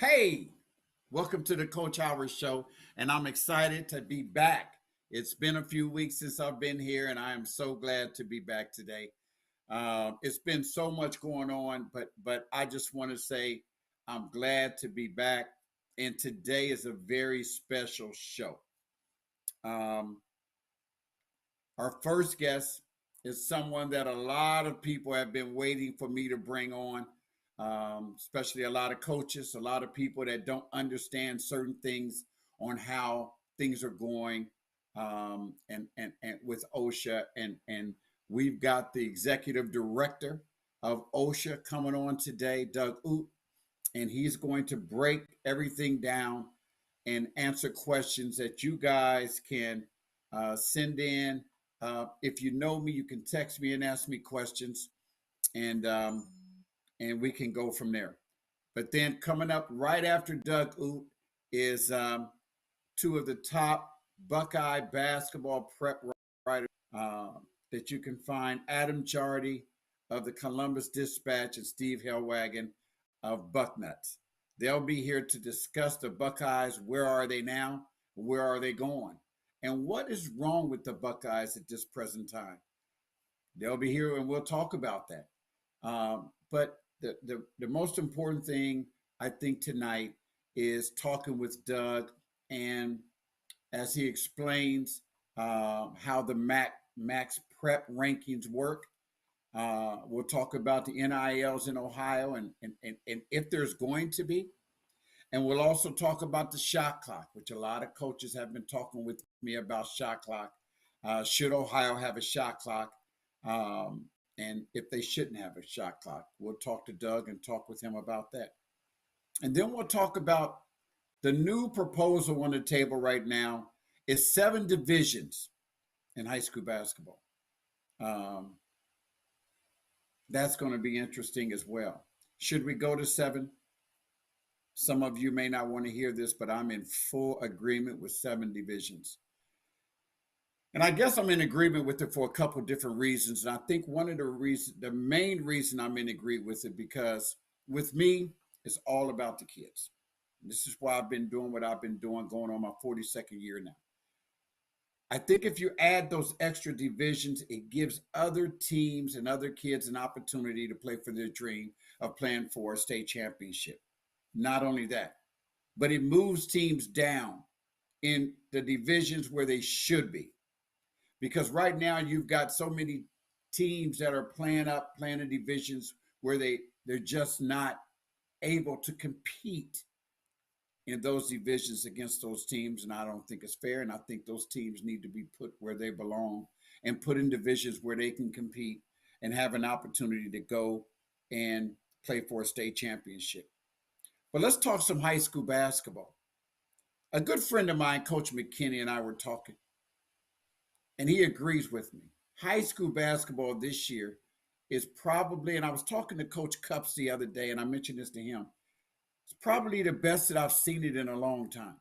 Hey, welcome to the Coach Howard Show, and I'm excited to be back. It's been a few weeks since I've been here, and I am so glad to be back today. It's been so much going on, but I just want to say I'm glad to be back, and today is a very special show. Um, our first guest is someone that a lot of people have been waiting for me to bring on, especially a lot of coaches, a lot of people that don't understand certain things on how things are going, and with OSHA, and we've got the executive director of OSHA coming on today, Doug Oot, and he's going to break everything down and answer questions that you guys can send in. If you know me, you can text me and ask me questions, and and we can go from there. But then coming up right after Doug Oot is two of the top Buckeye basketball prep writers that you can find: Adam Jardy of the Columbus Dispatch and Steve Hellwagon of Bucknuts. They'll be here to discuss the Buckeyes. Where are they now? Where are they going? And what is wrong with the Buckeyes at this present time? They'll be here and we'll talk about that. But the most important thing I think tonight is talking with Doug, and as he explains how the Max Prep rankings work. We'll talk about the NILs in Ohio, and if there's going to be. And we'll also talk about the shot clock, which a lot of coaches have been talking with me about shot clock. Should Ohio have a shot clock? Um, and if they shouldn't have a shot clock, we'll talk to Doug and talk with him about that. And then we'll talk about the new proposal on the table right now is 7 divisions in high school basketball. Um, that's going to be interesting as well. Should we go to 7? Some of you may not want to hear this, but I'm in full agreement with 7 divisions. And I guess I'm in agreement with it for a couple of different reasons. And I think one of the main reason I'm in agreement with it, because with me, it's all about the kids. This is why I've been doing what I've been doing, going on my 42nd year now. I think if you add those extra divisions, it gives other teams and other kids an opportunity to play for their dream of playing for a state championship. Not only that, but it moves teams down in the divisions where they should be. Because right now you've got so many teams that are playing in divisions where they're just not able to compete in those divisions against those teams, and I don't think it's fair. And I think those teams need to be put where they belong and put in divisions where they can compete and have an opportunity to go and play for a state championship. But let's talk some high school basketball. A good friend of mine, Coach McKinney, and I were talking, and he agrees with me. High school basketball this year is probably, and I was talking to Coach Cups the other day, and I mentioned this to him, it's probably the best that I've seen it in a long time.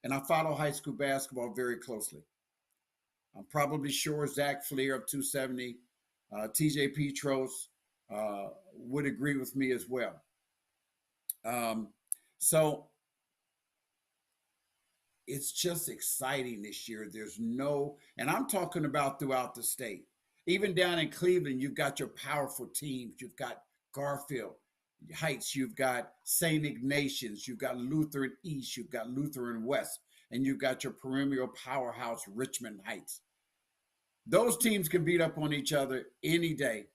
And I follow high school basketball very closely. I'm probably sure Zach Fleer of 270, TJ Petros would agree with me as well. Um, so it's just exciting this year. There's no, and I'm talking about throughout the state. Even down in Cleveland, you've got your powerful teams. You've got Garfield Heights, you've got St. Ignatius, you've got Lutheran East, you've got Lutheran West, and you've got your perennial powerhouse, Richmond Heights. Those teams can beat up on each other any day,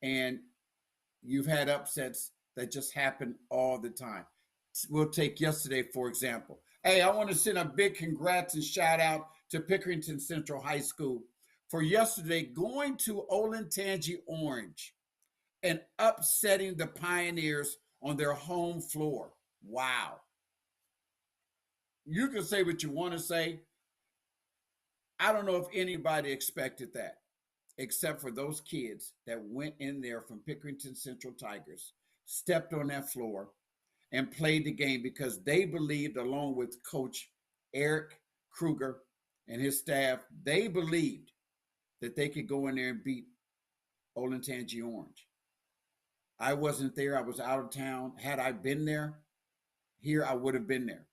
and you've had upsets that just happen all the time. We'll take yesterday, for example. Hey, I want to send a big congrats and shout out to Pickerington Central High School for yesterday going to Olentangy Orange and upsetting the Pioneers on their home floor. Wow. You can say what you want to say. I don't know if anybody expected that, except for those kids that went in there from Pickerington Central Tigers, stepped on that floor, and played the game because they believed, along with Coach Eric Kruger and his staff, they believed that they could go in there and beat Olentangy Orange. I wasn't there. I was out of town. Had I been there, here, I would have been there.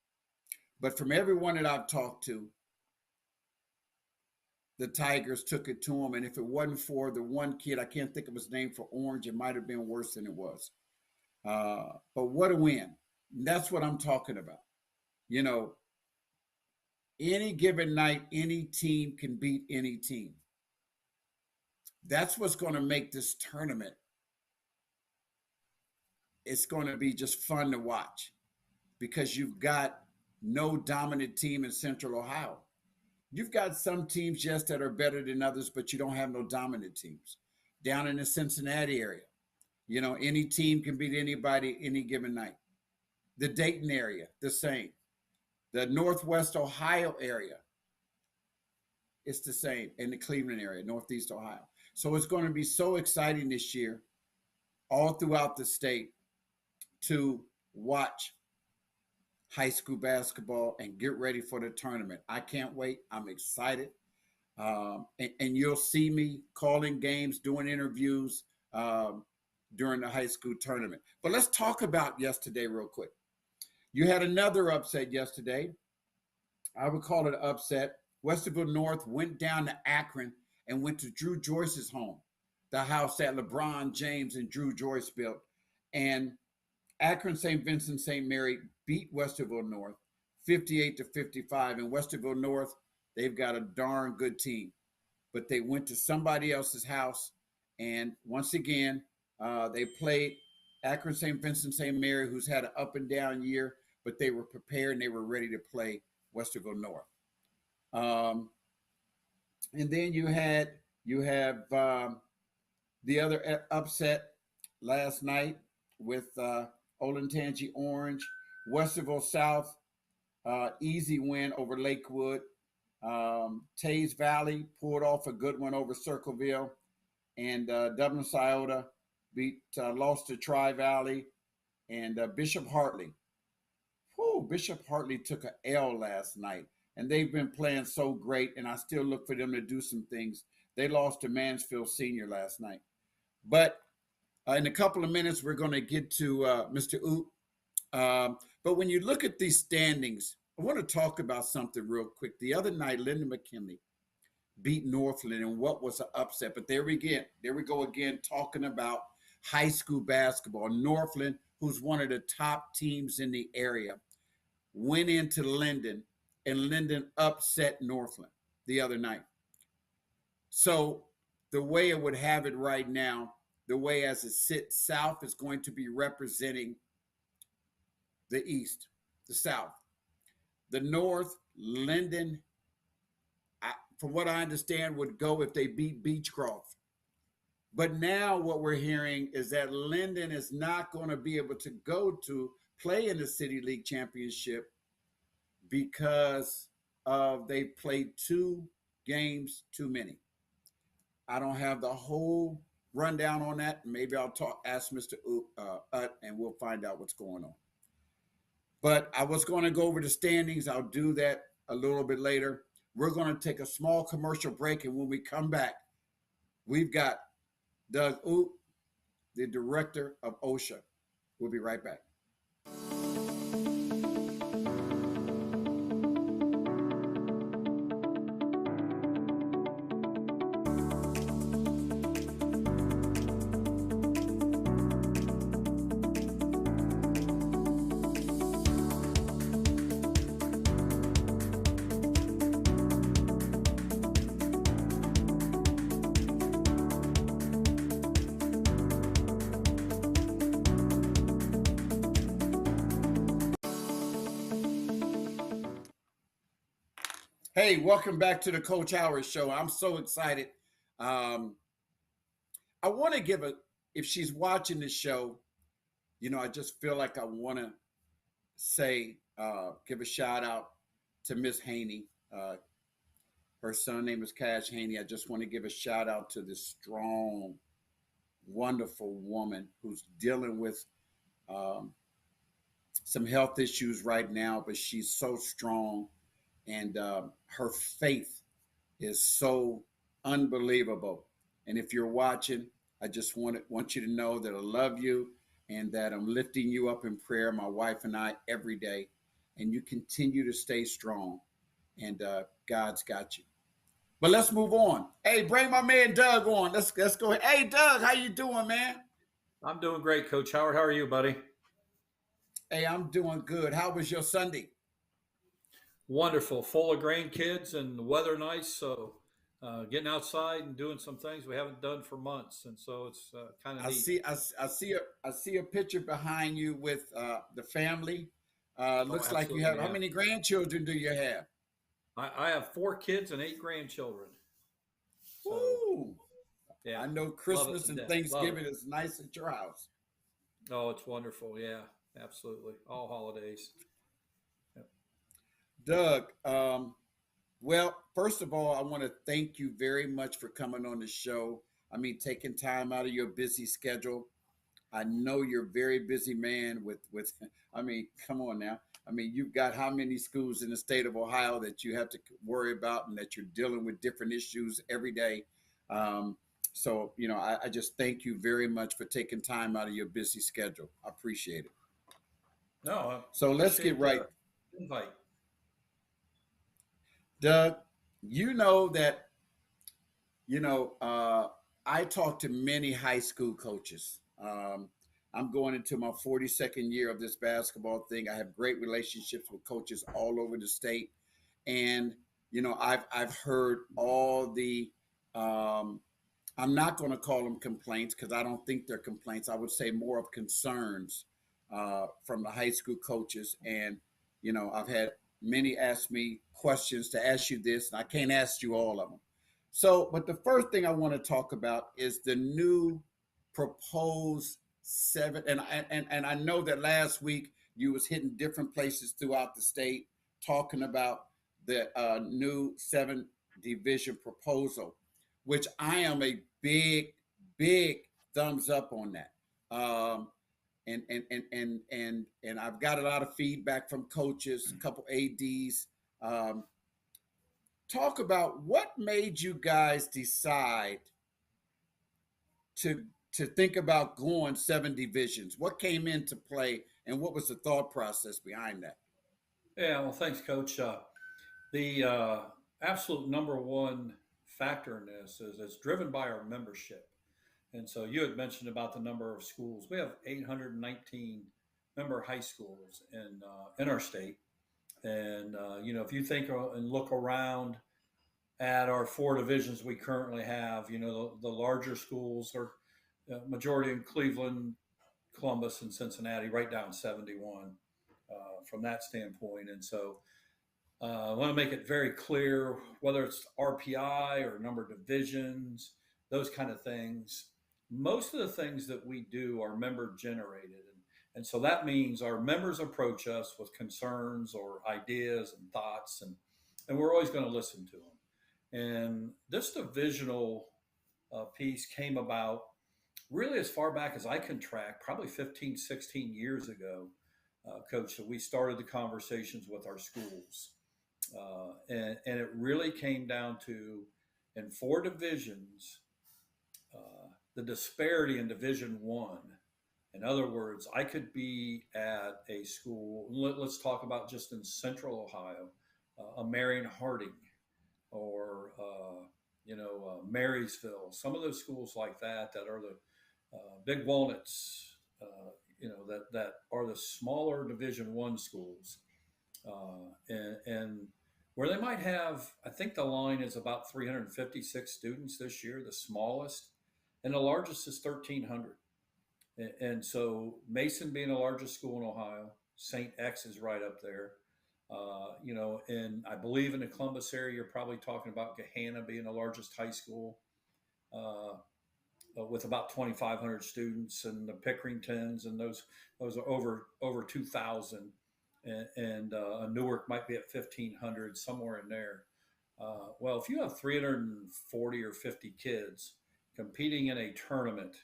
But from everyone that I've talked to, the Tigers took it to him. And if it wasn't for the one kid, I can't think of his name, for Orange, it might have been worse than it was. But what a win. That's what I'm talking about. You know, any given night, any team can beat any team. That's what's going to make this tournament. It's going to be just fun to watch because you've got no dominant team in Central Ohio. You've got some teams, yes, that are better than others, but you don't have no dominant teams. Down in the Cincinnati area, you know, any team can beat anybody any given night. The Dayton area, the same. The Northwest Ohio area, it's the same. In the Cleveland area, Northeast Ohio. So it's going to be so exciting this year, all throughout the state, to watch high school basketball and get ready for the tournament. I can't wait. I'm excited. And you'll see me calling games, doing interviews during the high school tournament. But let's talk about yesterday real quick. You had another upset yesterday. I would call it an upset. Westerville North went down to Akron and went to Drew Joyce's home, the house that LeBron James and Drew Joyce built. And Akron St. Vincent St. Mary beat Westerville North 58-55. And Westerville North, they've got a darn good team. But they went to somebody else's house. And once again, they played Akron St. Vincent St. Mary, who's had an up and down year, but they were prepared and they were ready to play Westerville North. And then you have the other upset last night with Olentangy Orange, Westerville South, easy win over Lakewood. Tays Valley pulled off a good one over Circleville, and Dublin Scioto lost to Tri Valley, and Bishop Hartley. Bishop Hartley took an L last night, and they've been playing so great, and I still look for them to do some things. They lost to Mansfield Senior last night. But in a couple of minutes, we're going to get to Mr. Oop. But when you look at these standings, I want to talk about something real quick. The other night, Linden McKinley beat Northland, and what was an upset. But there we go again, talking about high school basketball. Northland, who's one of the top teams in the area, went into Linden, and Linden upset Northland the other night. So the way it would have it right now, the way as it sits, South is going to be representing the East, the South. The North, Linden, from what I understand, would go if they beat Beechcroft. But now what we're hearing is that Linden is not going to be able to go to play in the City League Championship because they played 2 games too many. I don't have the whole rundown on that. Maybe I'll ask Mr. Utt, and we'll find out what's going on. But I was going to go over the standings. I'll do that a little bit later. We're going to take a small commercial break, and when we come back, we've got Doug Oop, the director of OSHA. We'll be right back. Hey, welcome back to the Coach Howard Show. I'm so excited. I want to if she's watching the show, I just feel like I want to give a shout out to Miss Haney. Her son name is Cash Haney. I just want to give a shout out to this strong, wonderful woman who's dealing with some health issues right now, but she's so strong. And her faith is so unbelievable. And if you're watching, I just want you to know that I love you. and that I'm lifting you up in prayer, my wife and I, every day. And you continue to stay strong, and God's got you. But let's move on. Hey, bring my man Doug on. Let's go ahead. Hey, Doug, how you doing, man? I'm doing great, Coach Howard. How are you, buddy? Hey, I'm doing good. How was your Sunday? Wonderful, full of grandkids and the weather nice. So, getting outside and doing some things we haven't done for months, and so it's kind of I neat. see. I see. I see a picture behind you with the family. Oh, Looks like you have. absolutely, How yeah. many grandchildren do you have? I have 4 kids and 8 grandchildren. So, Woo! yeah, I know love it Christmas to and death. Love it. Thanksgiving is nice at your house. Oh, it's wonderful. Yeah, absolutely. All holidays. Yep. Doug, well, first of all, I want to thank you very much for coming on the show. I mean, taking time out of your busy schedule. I know you're a very busy man with I mean, come on now. I mean, you've got how many schools in the state of Ohio that you have to worry about and that you're dealing with different issues every day. Um, I just thank you very much for taking time out of your busy schedule. I appreciate it. No, I So let's get appreciate right. the invite. Doug, you know that, you know, uh, I talk to many high school coaches. I'm going into my 42nd year of this basketball thing. I have great relationships with coaches all over the state, and I've heard all the. Um, I'm not going to call them complaints because I don't think they're complaints. I would say more of concerns from the high school coaches, and I've had many ask me questions to ask you this, and I can't ask you all of them. So, but the first thing I want to talk about is the new proposed seven. And I know that last week you was hitting different places throughout the state talking about the new seven division proposal, which I am a big thumbs up on that. Um, and I've got a lot of feedback from coaches, a couple ads. um, Talk about what made you guys decide to think about going seven divisions. What came into play, and what was the thought process behind that? Yeah, well, thanks, Coach. The absolute number one factor in this is it's driven by our membership. And so you had mentioned about the number of schools. We have 819 member high schools in our state. And if you think and look around at our 4 divisions we currently have, the larger schools are majority in Cleveland, Columbus, and Cincinnati, right down 71 from that standpoint. And so I want to make it very clear whether it's RPI or number of divisions, those kind of things. Most of the things that we do are member generated. And so that means our members approach us with concerns or ideas and thoughts, and we're always going to listen to them. And this divisional piece came about really as far back as I can track, probably 15, 16 years ago, Coach, that we started the conversations with our schools. And it really came down to in 4 divisions, the disparity in Division One. In other words, I could be at a school. Let's talk about just in Central Ohio, a Marion Harding, or Marysville. Some of those schools like that are the Big Walnuts. That are the smaller Division One schools, and where they might have, I think the line is about 356 students this year, the smallest, and the largest is 1,300. And so Mason being the largest school in Ohio, St. X is right up there. And I believe in the Columbus area, you're probably talking about Gahanna being the largest high school uh, with about 2,500 students, and the Pickeringtons, and those are over 2,000, and Newark might be at 1,500, somewhere in there. Well, if you have 340 or 50 kids competing in a tournament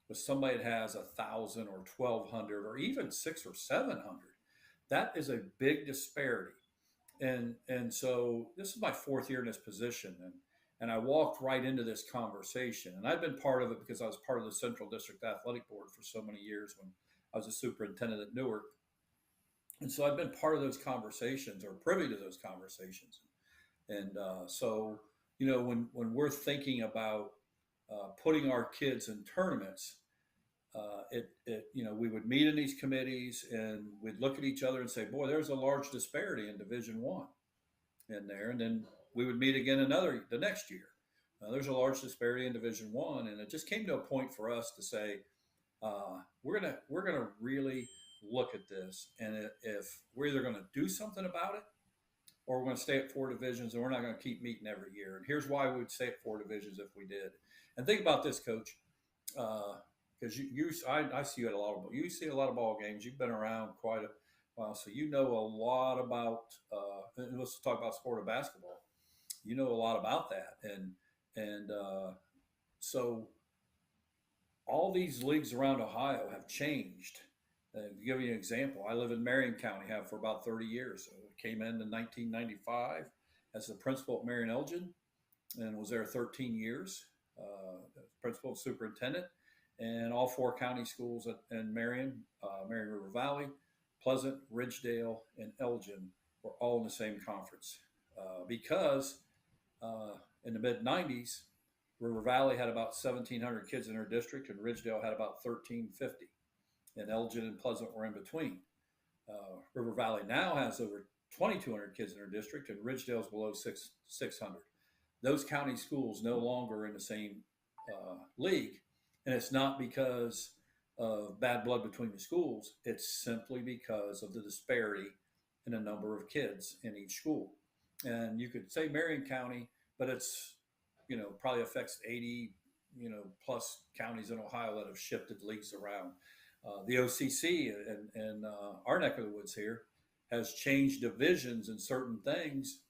with somebody that has 1,000 or 1,200 or even 600 or 700, that is a big disparity. And so this is my 4th year in this position, and I walked right into this conversation. And I've been part of it because I was part of the Central District Athletic Board for so many years when I was a superintendent at Newark. And so I've been part of those conversations or privy to those conversations. And so, when we're thinking about putting our kids in tournaments, we would meet in these committees and we'd look at each other and say, boy, there's a large disparity in Division One in there. And then we would meet again the next year. There's a large disparity in Division One, and it just came to a point for us to say, we're gonna really look at this, and if we're either going to do something about it, or we're going to stay at 4 divisions, and we're not going to keep meeting every year. And here's why we would stay at 4 divisions if we did. And think about this, Coach, because I see you at you see a lot of ball games. You've been around quite a while, so you know a lot about. And let's talk about sport of basketball. You know a lot about that, and so all these leagues around Ohio have changed. To give you an example, I live in Marion County, have for about 30 years. So I came in 1995 as the principal at Marion Elgin and was there 13 years, principal and superintendent, and all 4 county schools in Marion, Marion River Valley, Pleasant, Ridgedale, and Elgin were all in the same conference because in the mid-90s, River Valley had about 1,700 kids in her district, and Ridgedale had about 1,350. And Elgin and Pleasant were in between. River Valley now has over 2,200 kids in her district, and Ridgedale's below 600. Those county schools no longer in the same league, and it's not because of bad blood between the schools. It's simply because of the disparity in the number of kids in each school. And you could say Marion County, but it's probably affects 80 plus counties in Ohio that have shifted leagues around. The OCC and our neck of the woods here has changed divisions in certain things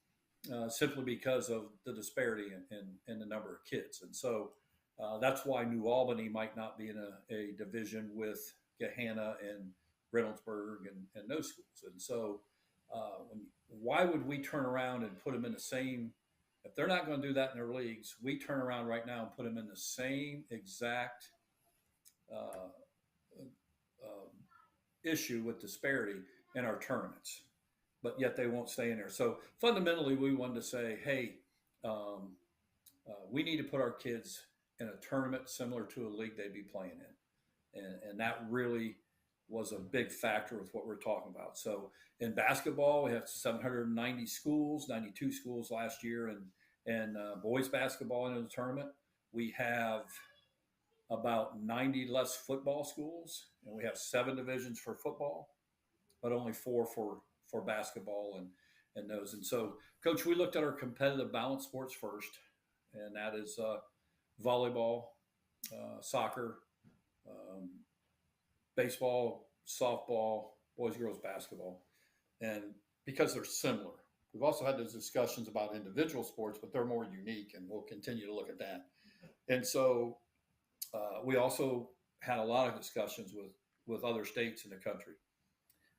simply because of the disparity in the number of kids. And so that's why New Albany might not be in a division with Gahanna and Reynoldsburg and those schools. And so why would we turn around and put them in the same, if they're not going to do that in their leagues, we turn around right now and put them in the same exact issue with disparity in our tournaments, but yet they won't stay in there. So fundamentally, we wanted to say, hey, we need to put our kids in a tournament similar to a league they'd be playing in. And that really was a big factor with what we're talking about. So in basketball, we have 790 schools, 92 schools last year, and boys basketball in the tournament. We have about 90 less football schools, and we have 7 divisions for football, but only 4 for basketball and those. And so, Coach, we looked at our competitive balance sports first, and that is volleyball, soccer, baseball, softball, boys, girls basketball. And because they're similar, we've also had those discussions about individual sports, but they're more unique, and we'll continue to look at that. And so we also had a lot of discussions with other states in the country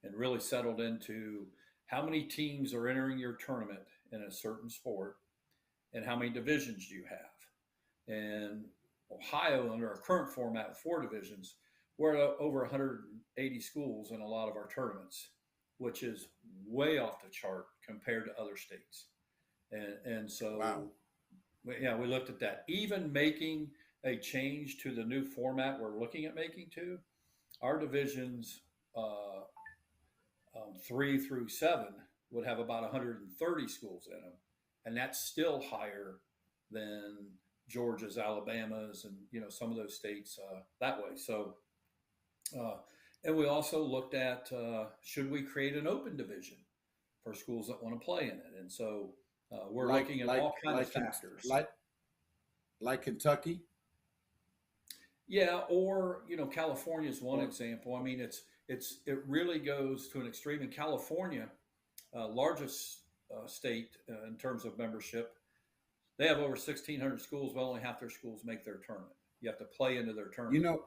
and really settled into how many teams are entering your tournament in a certain sport and how many divisions do you have. And Ohio, under our current format of 4 divisions, we're at over 180 schools in a lot of our tournaments, which is way off the chart compared to other states. And so, wow. We looked at that. Even making a change to the new format we're looking at making to, our divisions 3 through 7 would have about 130 schools in them. And that's still higher than Georgia's, Alabama's, and some of those states that way. So, and we also looked at should we create an open division for schools that want to play in it? And so we're looking at all kinds of factors. Like Kentucky? Yeah, or California is one example. I mean, it really goes to an extreme. In California, largest state in terms of membership, they have over 1,600 schools, but only half their schools make their tournament. You have to play into their tournament.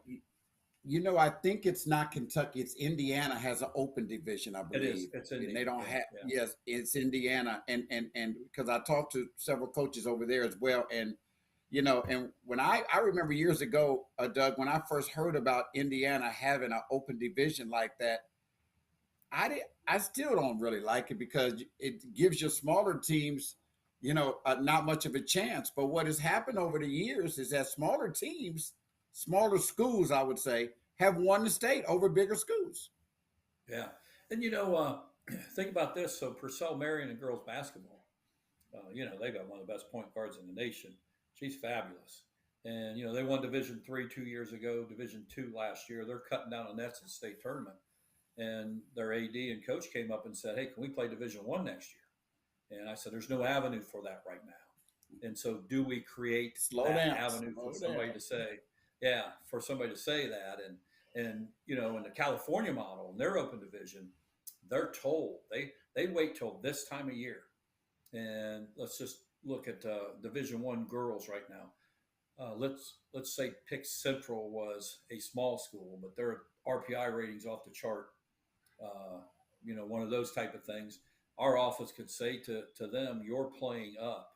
I think it's not Kentucky. It's Indiana has an open division, I It is. believe. It's And they Indiana. don't Yeah, have, yeah. yes, it's Indiana. And because I talked to several coaches over there as well. And, and when I remember years ago, Doug, when I first heard about Indiana having an open division like that, I still don't really like it because it gives your smaller teams, not much of a chance. But what has happened over the years is that smaller teams, smaller schools, I would say, have won the state over bigger schools. Yeah. And think about this. So Purcell Marion and girls basketball, they got one of the best point guards in the nation. She's fabulous. And they won Division III 2 years ago, Division II last year. They're cutting down on nets in the state tournament. And their AD and coach came up and said, "Hey, can we play Division I next year?" And I said, "There's no avenue for that right now." And so, do we create Slow that down, avenue for slow somebody down. to say, yeah, for somebody to say that? And in the California model, in their open division, they're told they wait till this time of year. And let's just look at Division I girls right now. Let's say Pick Central was a small school, but their RPI ratings off the chart. Uh, one of those type of things. Our office could say to them, "You're playing up."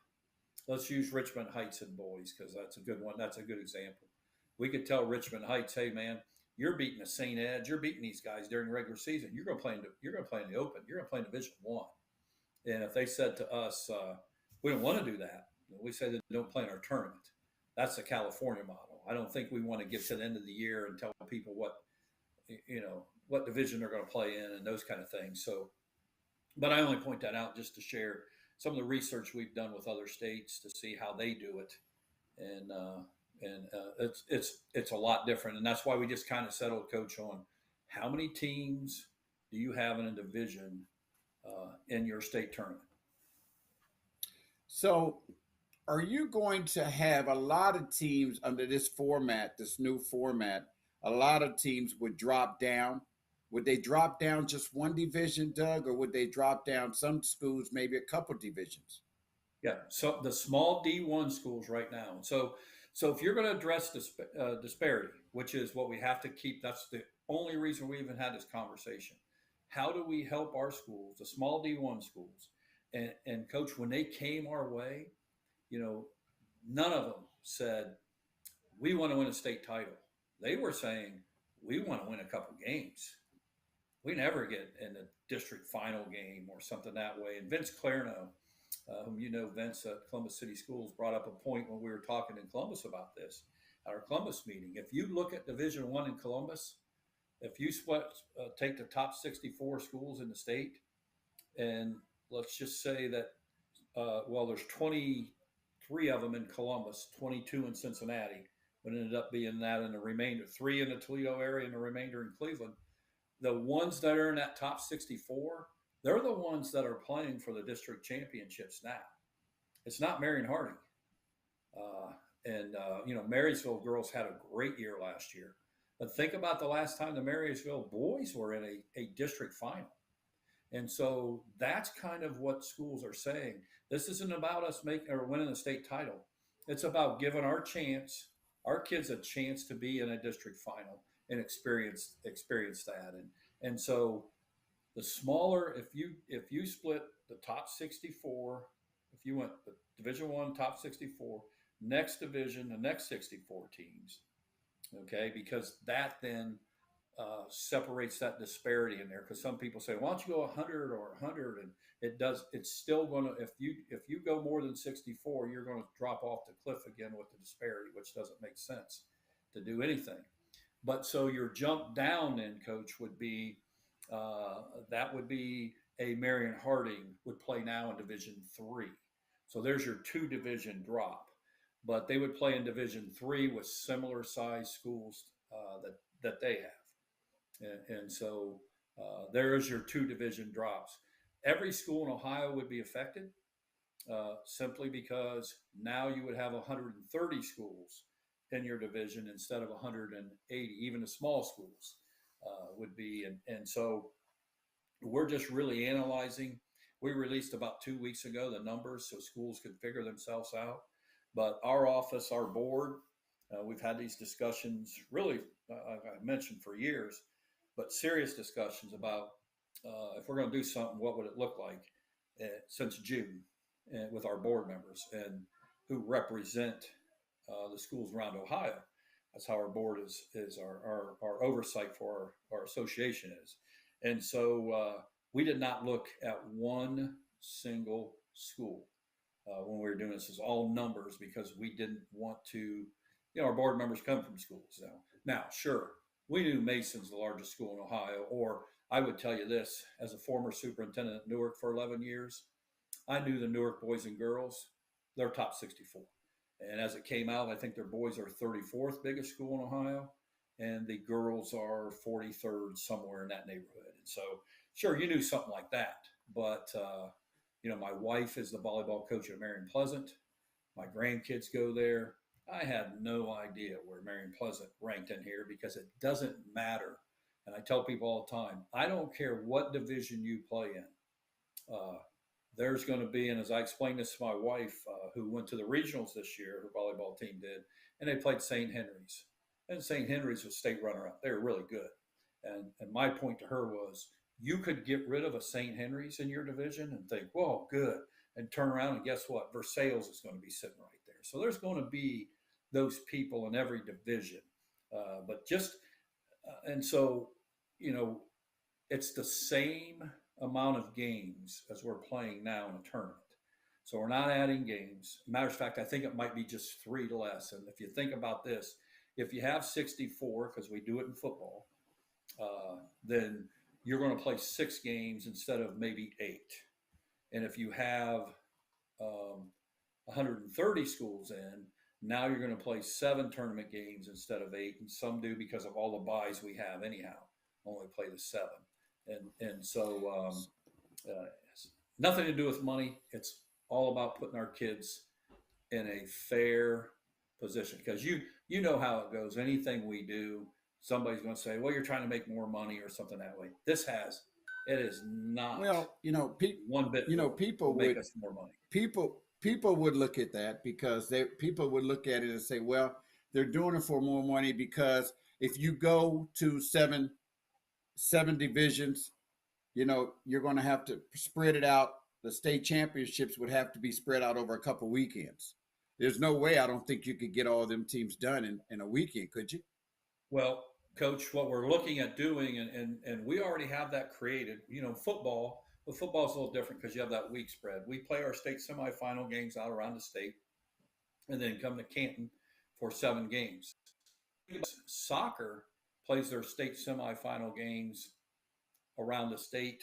Let's use Richmond Heights and boys because that's a good one. That's a good example. We could tell Richmond Heights, "Hey, man, you're beating the St. Ed's. You're beating these guys during the regular season. You're going to play in the Open. You're going to play in Division I." And if they said to us, "We don't want to do that," we say that don't play in our tournament. That's the California model. I don't think we want to get to the end of the year and tell people what division they're going to play in and those kind of things. So, but I only point that out just to share some of the research we've done with other states to see how they do it, and it's a lot different, and that's why we just kind of settled, Coach, on how many teams do you have in a division in your state tournament? So, are you going to have a lot of teams under this format, this new format? A lot of teams would drop down. Would they drop down just one division, Doug, or would they drop down some schools, maybe a couple divisions? Yeah, so the small D1 schools right now. So if you're going to address disparity, which is what we have to keep, that's the only reason we even had this conversation. How do we help our schools, the small D1 schools? And coach, when they came our way, you know, none of them said, "We want to win a state title." They were saying, "We want to win a couple games. We never get in the district final game or something that way." And Vince Clarno, whom Vince at Columbus City Schools, brought up a point when we were talking in Columbus about this at our Columbus meeting. If you look at Division I in Columbus, if you take the top 64 schools in the state, and let's just say that, there's 23 of them in Columbus, 22 in Cincinnati, but ended up being that in the remainder, three in the Toledo area and the remainder in Cleveland. The ones that are in that top 64, they're the ones that are playing for the district championships now. It's not Marion Harding. Marysville girls had a great year last year. But think about the last time the Marysville boys were in a district final. And so that's kind of what schools are saying. This isn't about us making or winning a state title. It's about giving our kids a chance to be in a district final and experience that. And so the smaller, if you split the top 64, if you went the Division I top 64, next division, the next 64 teams, okay, because that then separates that disparity in there. Because some people say, "Why don't you go 100 or 100?" And it's still going to, if you go more than 64, you're going to drop off the cliff again with the disparity, which doesn't make sense to do anything. But so your jump down then, coach, would be that would be a Marion Harding would play now in Division III. So there's your two division drop, but they would play in Division III with similar size schools that they have, and so there's your two division drops. Every school in Ohio would be affected simply because now you would have 130 schools in your division instead of 180. Even the small schools would be, and so we're just really analyzing. We released about 2 weeks ago the numbers so schools could figure themselves out. But our office, our board, we've had these discussions really I've mentioned for years, but serious discussions about if we're going to do something, what would it look like since June with our board members and who represent the schools around Ohio. That's how our board is our oversight for our association is. And so we did not look at one single school when we were doing this. Is all numbers because we didn't want to, our board members come from schools. Now, sure, we knew Mason's the largest school in Ohio, or I would tell you this, as a former superintendent at Newark for 11 years, I knew the Newark boys and girls, they're top 64. And as it came out, I think their boys are 34th biggest school in Ohio, and the girls are 43rd, somewhere in that neighborhood. And so, sure, you knew something like that. But, my wife is the volleyball coach at Marion Pleasant. My grandkids go there. I had no idea where Marion Pleasant ranked in here because it doesn't matter. And I tell people all the time, I don't care what division you play in. There's going to be, and as I explained this to my wife, who went to the regionals this year, her volleyball team did, and they played St. Henry's. And St. Henry's was state runner-up. They were really good. And my point to her was, you could get rid of a St. Henry's in your division and think, whoa, good. And turn around and guess what? Versailles is going to be sitting right there. So there's going to be those people in every division. And so, it's the same amount of games as we're playing now in a tournament. So we're not adding games. Matter of fact, I think it might be just 3 less. And if you think about this, if you have 64, because we do it in football, then you're going to play 6 games instead of maybe 8. And if you have 130 schools in, now you're going to play 7 tournament games instead of 8. And some do because of all the buys we have anyhow, only play the 7. And so nothing to do with money. It's all about putting our kids in a fair position because you know how it goes. Anything we do, somebody's going to say, well, you're trying to make more money or something that way. It is not. Well, one bit. People make us more money. People would look at that because people would look at it and say, well, they're doing it for more money because if you go to seven divisions, you're going to have to spread it out. The state championships would have to be spread out over a couple of weekends. There's no way I don't think you could get all of them teams done in a weekend, could you? Well, Coach, what we're looking at doing, and we already have that created, football, but football's a little different because you have that week spread. We play our state semifinal games out around the state and then come to Canton for 7 games. Soccer plays their state semifinal games around the state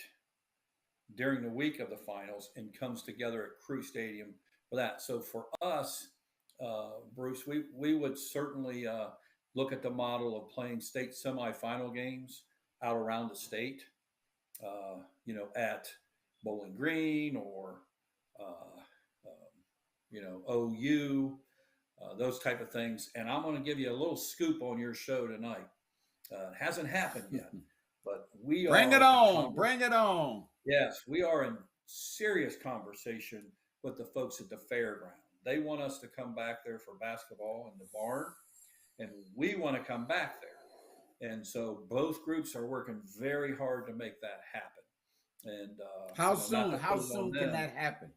during the week of the finals and comes together at Crew Stadium for that. So for us, Bruce, we would certainly look at the model of playing state semifinal games out around the state, at Bowling Green or, OU, those type of things. And I'm going to give you a little scoop on your show tonight. It hasn't happened yet, but we Bring it on. Bring it on. Yes, we are in serious conversation with the folks at the fairground. They want us to come back there for basketball in the barn, and we want to come back there. And so both groups are working very hard to make that happen. And how soon can that happen?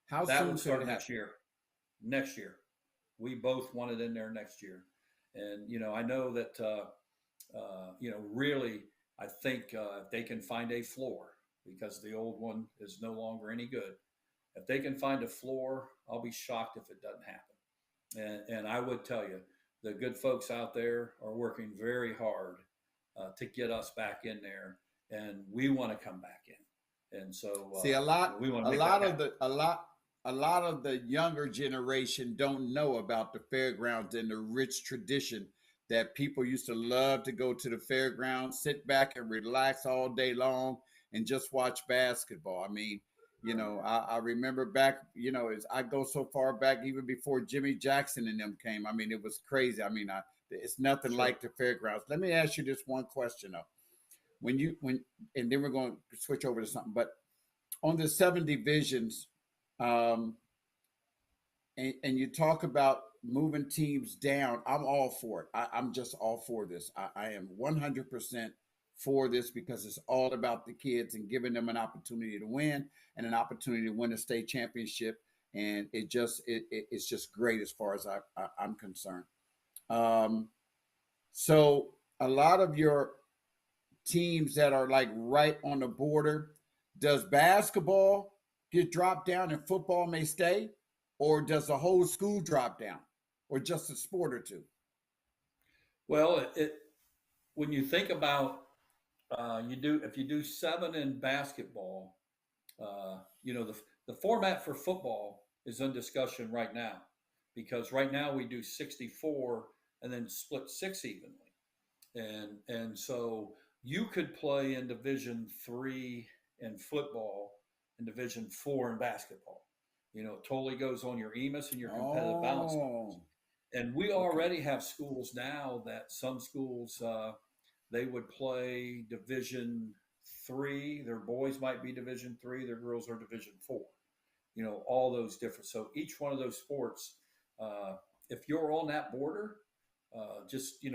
How that soon would start next year? Next year. We both want it in there next year. And, I know that, really, I think if they can find a floor, because the old one is no longer any good. If they can find a floor, I'll be shocked if it doesn't happen. And I would tell you, the good folks out there are working very hard to get us back in there, and we want to come back in. And so, see, a lot of the younger generation don't know about the fairgrounds and the rich tradition that people used to love to go to the fairgrounds, sit back and relax all day long and just watch basketball. I mean, I remember back, I go so far back even before Jimmy Jackson and them came. I mean, it was crazy. I mean, it's nothing like the fairgrounds. Let me ask you this one question though. And then we're going to switch over to something, but on the 7 divisions, and you talk about moving teams down, I'm all for it. I'm just all for this. I am 100% for this because it's all about the kids and giving them an opportunity to win and an opportunity to win a state championship. And it's just great as far as I'm concerned. Um, so a lot of your teams that are like right on the border, does basketball get dropped down and football may stay, or does the whole school drop down, or just a sport or two? Well, when you think about you do if you do seven in basketball, the format for football is in discussion right now because right now we do 64 and then split six evenly, and so you could play in Division 3 in football and Division 4 in basketball. It totally goes on your EMIS and your competitive balance Oh, and we okay. already have schools now that some schools they would play Division 3. Their boys might be Division 3. Their girls are Division 4. All those different. So each one of those sports, uh, if you're on that border, just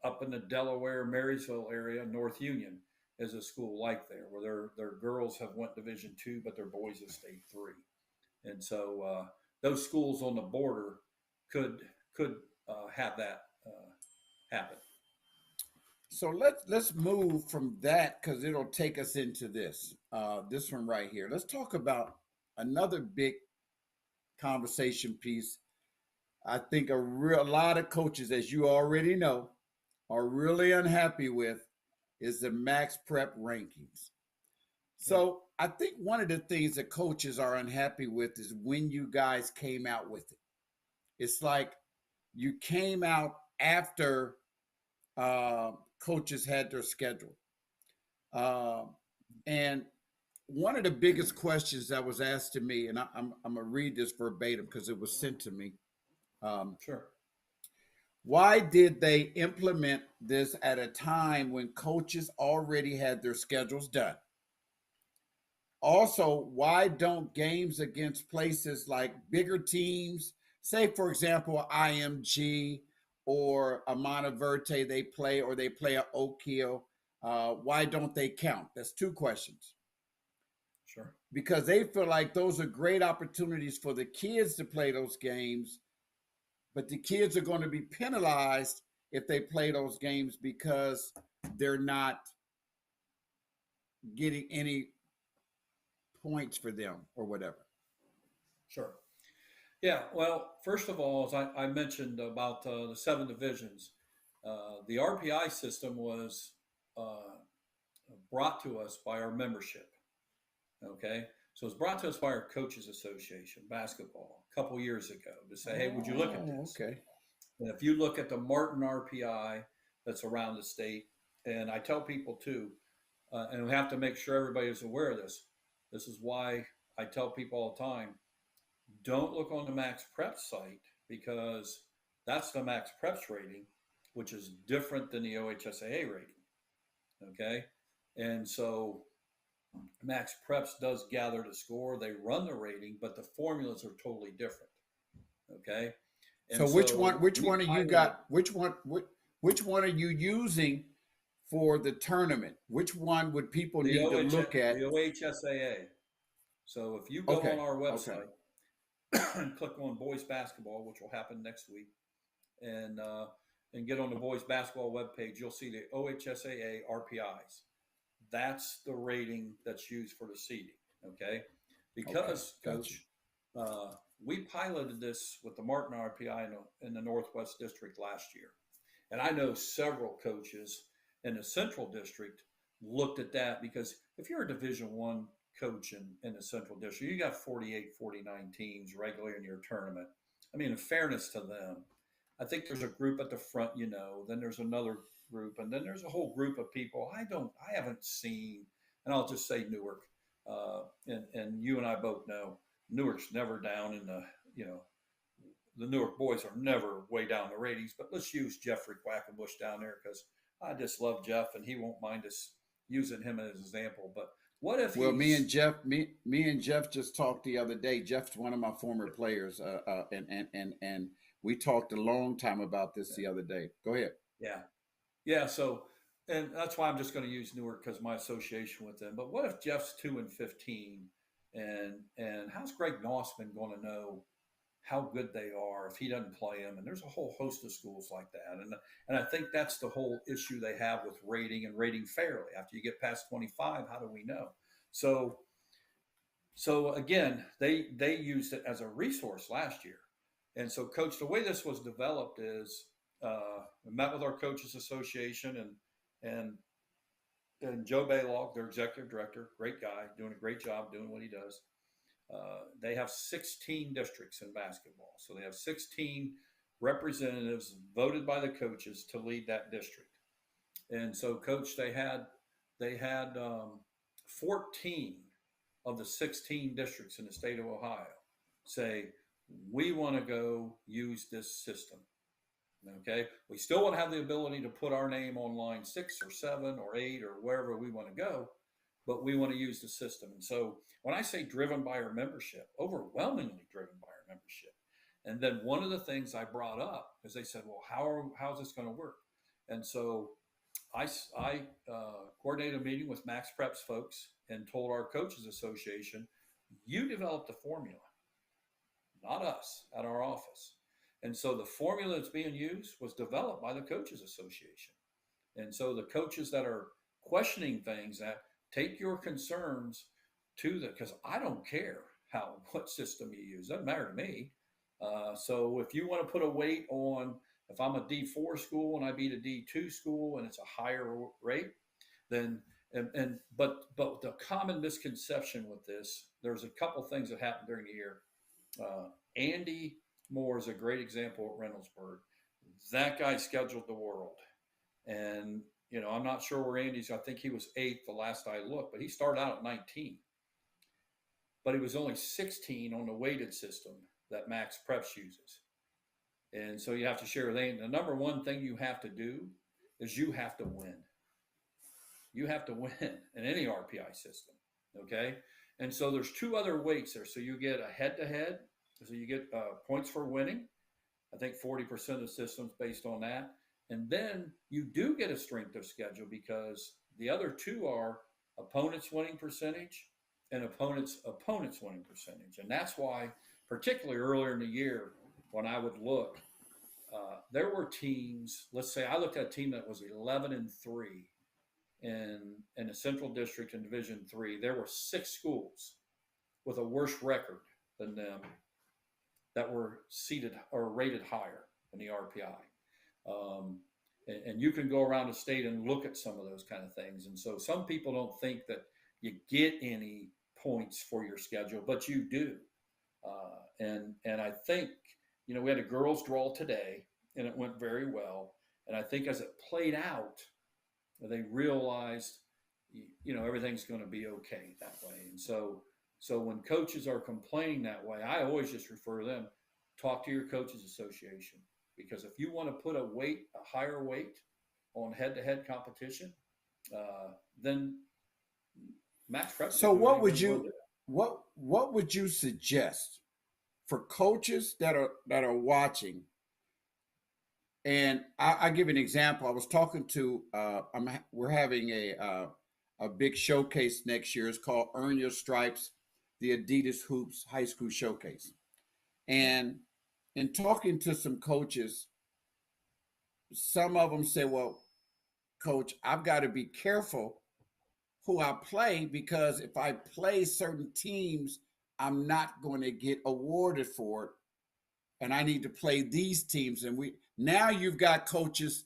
up in the Delaware, Marysville area, North Union is a school like there where their girls have went Division 2, but their boys have stayed 3. And so those schools on the border could could have that happen. So let's move from that because it'll take us into this one right here. Let's talk about another big conversation piece. I think a lot of coaches, as you already know, are really unhappy with is the max prep rankings. Yeah. So I think one of the things that coaches are unhappy with is when you guys came out with it. It's like you came out after uh, coaches had their schedule. Uh, and one of the biggest questions that was asked to me, and I'm going to read this verbatim because it was sent to me. Um, Sure. why did they implement this at a time when coaches already had their schedules done? Also, why don't games against places like bigger teams, say for example IMG or a Monteverde, they play or they play at Oak Hill, why don't they count? That's two questions. Sure. Because they feel like those are great opportunities for the kids to play those games, but the kids are going to be penalized if they play those games because they're not getting any points for them or whatever. Sure. Yeah. Well, first of all, as I mentioned about the seven divisions, the RPI system was uh, brought to us by our membership. Okay. So it was brought to us by our Coaches Association, basketball, a couple years ago to say, hey, would you look at Oh, this? okay. And if you look at the Martin RPI that's around the state, and I tell people too, and we have to make sure everybody is aware of this. This is why I tell people all the time, don't look on the Max Prep site because that's the Max Preps rating, which is different than the OHSAA rating. Okay. And so Max Preps does gather the score, they run the rating, but the formulas are totally different. Okay. So And so which we one of you piloted got which one are you using for the tournament? Which one would people need to look The at? OHSAA. So if you go on Okay. our Okay. website and click on boys basketball, which will happen next week, and uh, and get on the boys basketball webpage, you'll see the OHSAA RPIs. That's the rating that's used for the seeding. Okay, Okay. because Got you. coach, uh, we piloted this with the Martin RPI in the Northwest District last year, and I know several coaches in the Central District looked at that because if you're a Division 1 coach in the Central District, you got 48, 49 teams regularly in your tournament. I mean, in fairness to them, I think there's a group at the front, then there's another group, and then there's a whole group of people I haven't seen, and I'll just say Newark, and you and I both know Newark's never down in you know, the Newark boys are never way down the ratings, but let's use Jeffrey Quackenbush down there because I just love Jeff and he won't mind us using him as an example. But What if Well, he's me and Jeff just talked the other day. Jeff's one of my former players, and we talked a long time about this the other day. Go ahead. yeah, yeah. So, and that's why I'm just going to use Newark because my association with them. But what if Jeff's 2-15, and how's Greg Nossman going to know how good they are if he doesn't play them? And there's a whole host of schools like that, and I think that's the whole issue they have with rating and rating fairly. After you get past 25, how do we know? So so again, they used it as a resource last year, and so coach, the way this was developed is we met with our coaches association and and Joe Baylog, their executive director, great guy, doing a great job doing what he does. They have 16 districts in basketball, so they have 16 representatives voted by the coaches to lead that district. And so, coach, they had 14 of the 16 districts in the state of Ohio say we want to go use this system. Okay, we still want to have the ability to put our name on line 6 or 7 or 8 or wherever we want to go, but we want to use the system. And so when I say driven by our membership, overwhelmingly driven by our membership. And then one of the things I brought up is they said, well, how's this going to work? And so I coordinated a meeting with Max Preps folks and told our coaches association, you developed the formula, not us at our office. And so the formula that's being used was developed by the coaches association. And so the coaches that are questioning things, that take your concerns to the, because I don't care what system you use, doesn't matter to me. So if you want to put a weight on, if I'm a D4 school and I beat a D2 school and it's a higher rate, then but the common misconception with this, there's a couple things that happened during the year. Andy Moore is a great example at Reynoldsburg. That guy scheduled the world, and I'm not sure where Andy's. I think he was 8th the last I looked, but he started out at 19. But he was only 16 on the weighted system that Max Preps uses. And so you have to share with Andy. The number one thing you have to do is you have to win. You have to win in any RPI system, okay? And so there's 2 other weights there. So you get a head-to-head. So you get points for winning. I think 40% of the system's based on that. And then you do get a strength of schedule because the other 2 are opponent's winning percentage and opponent's winning percentage. And that's why, particularly earlier in the year, when I would look, there were teams. Let's say I looked at a team that was 11-3 in the Central District in Division III. There were 6 schools with a worse record than them that were seated or rated higher in the RPI. And you can go around the state and look at some of those kind of things. And so some people don't think that you get any points for your schedule, but you do. And I think, we had a girls' draw today, and it went very well. And I think as it played out, they realized, everything's going to be okay that way. And so when coaches are complaining that way, I always just refer them, talk to your coaches association, because if you want to put a higher weight on head-to-head competition, then Max Preps. So what would you suggest for coaches that are watching? And I give an example. I was talking to we're having a big showcase next year. It's called Earn Your Stripes, the Adidas Hoops High School Showcase. And in talking to some coaches, some of them say, well, coach, I've got to be careful who I play, because if I play certain teams, I'm not going to get awarded for it. And I need to play these teams. And now you've got coaches,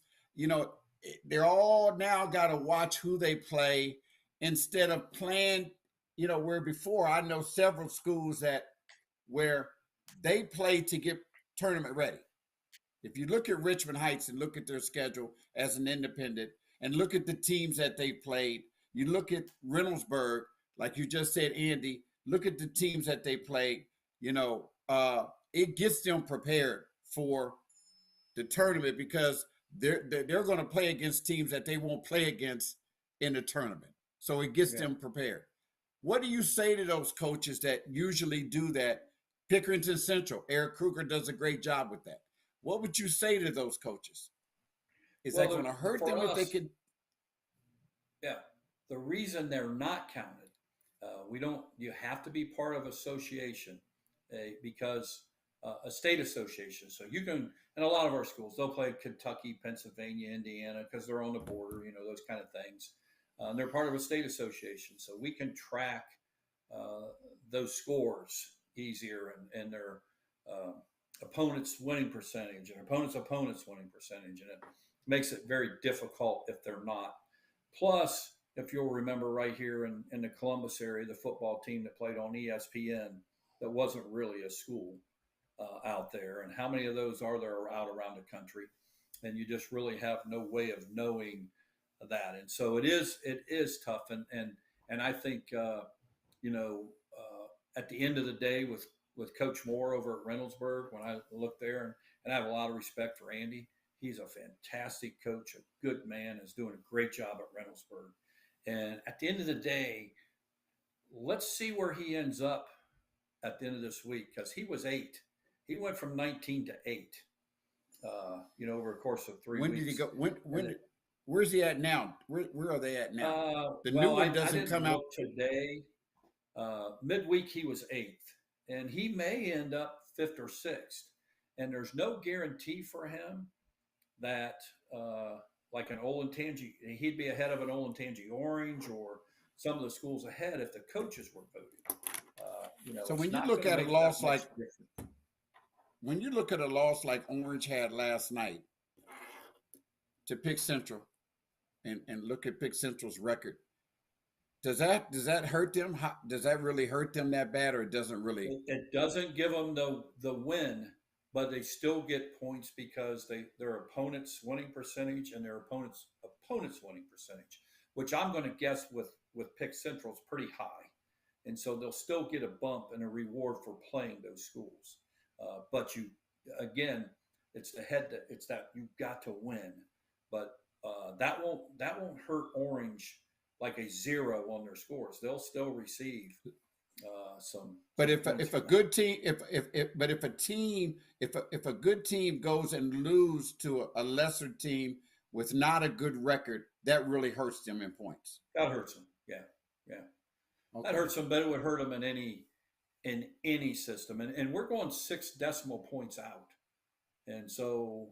they're all now got to watch who they play instead of playing, where before I know several schools where they play to get tournament ready. If you look at Richmond Heights and look at their schedule as an independent and look at the teams that they played, you look at Reynoldsburg, like you just said, Andy, look at the teams that they played, it gets them prepared for the tournament, because they're going to play against teams that they won't play against in the tournament. So it gets them prepared. What do you say to those coaches that usually do that? Pickerington Central, Eric Kruger does a great job with that. What would you say to those coaches? Is that going Well, to hurt for them if they us, can? yeah, the reason they're not counted, we don't. You have to be part of association, because a state association. So you can, and a lot of our schools, they'll play Kentucky, Pennsylvania, Indiana, because they're on the border. Those kind of things. They're part of a state association, so we can track uh, those scores easier, and their uh, opponents' winning percentage and opponents' winning percentage, and it makes it very difficult if they're not. Plus, if you'll remember, right here in the Columbus area, the football team that played on ESPN, that wasn't really a school out there, and how many of those are there out around the country? And you just really have no way of knowing that, and so it is tough, and I think you know, at the end of the day, with Coach Moore over at Reynoldsburg, when I look there, and I have a lot of respect for Andy. He's a fantastic coach, a good man, is doing a great job at Reynoldsburg. And at the end of the day, let's see where he ends up at the end of this week, because he was 8. He went from 19 to 8. Over a course of 3 When did he weeks. go? Where's he at now? Where are they at now? The new Well, I one doesn't didn't come out. look today. Midweek, he was 8th, and he may end up 5th or 6th. And there's no guarantee for him that, like an Olentangy, he'd be ahead of an Olentangy Orange or some of the schools ahead if the coaches were voting. So It's when you not look going to at a make that loss much like difference. when you look at a loss like Orange had last night to Pick Central, and look at Pick Central's record, does that hurt them? Does that really hurt them that bad, or it doesn't really? It doesn't give them the win, but they still get points because their opponent's winning percentage and their opponent's winning percentage, which I'm going to guess with Pick Central is pretty high, and so they'll still get a bump and a reward for playing those schools. But you again, it's that you've got to win, but that won't hurt Orange like a 0 on their scores. They'll still receive some But some if points if a for that. good team, if a team, if a good team goes and lose to a lesser team with not a good record, that really hurts them in points. That hurts them. Yeah, yeah, that Okay. hurts them. But it would hurt them in any system. And we're going 6 decimal points out. And so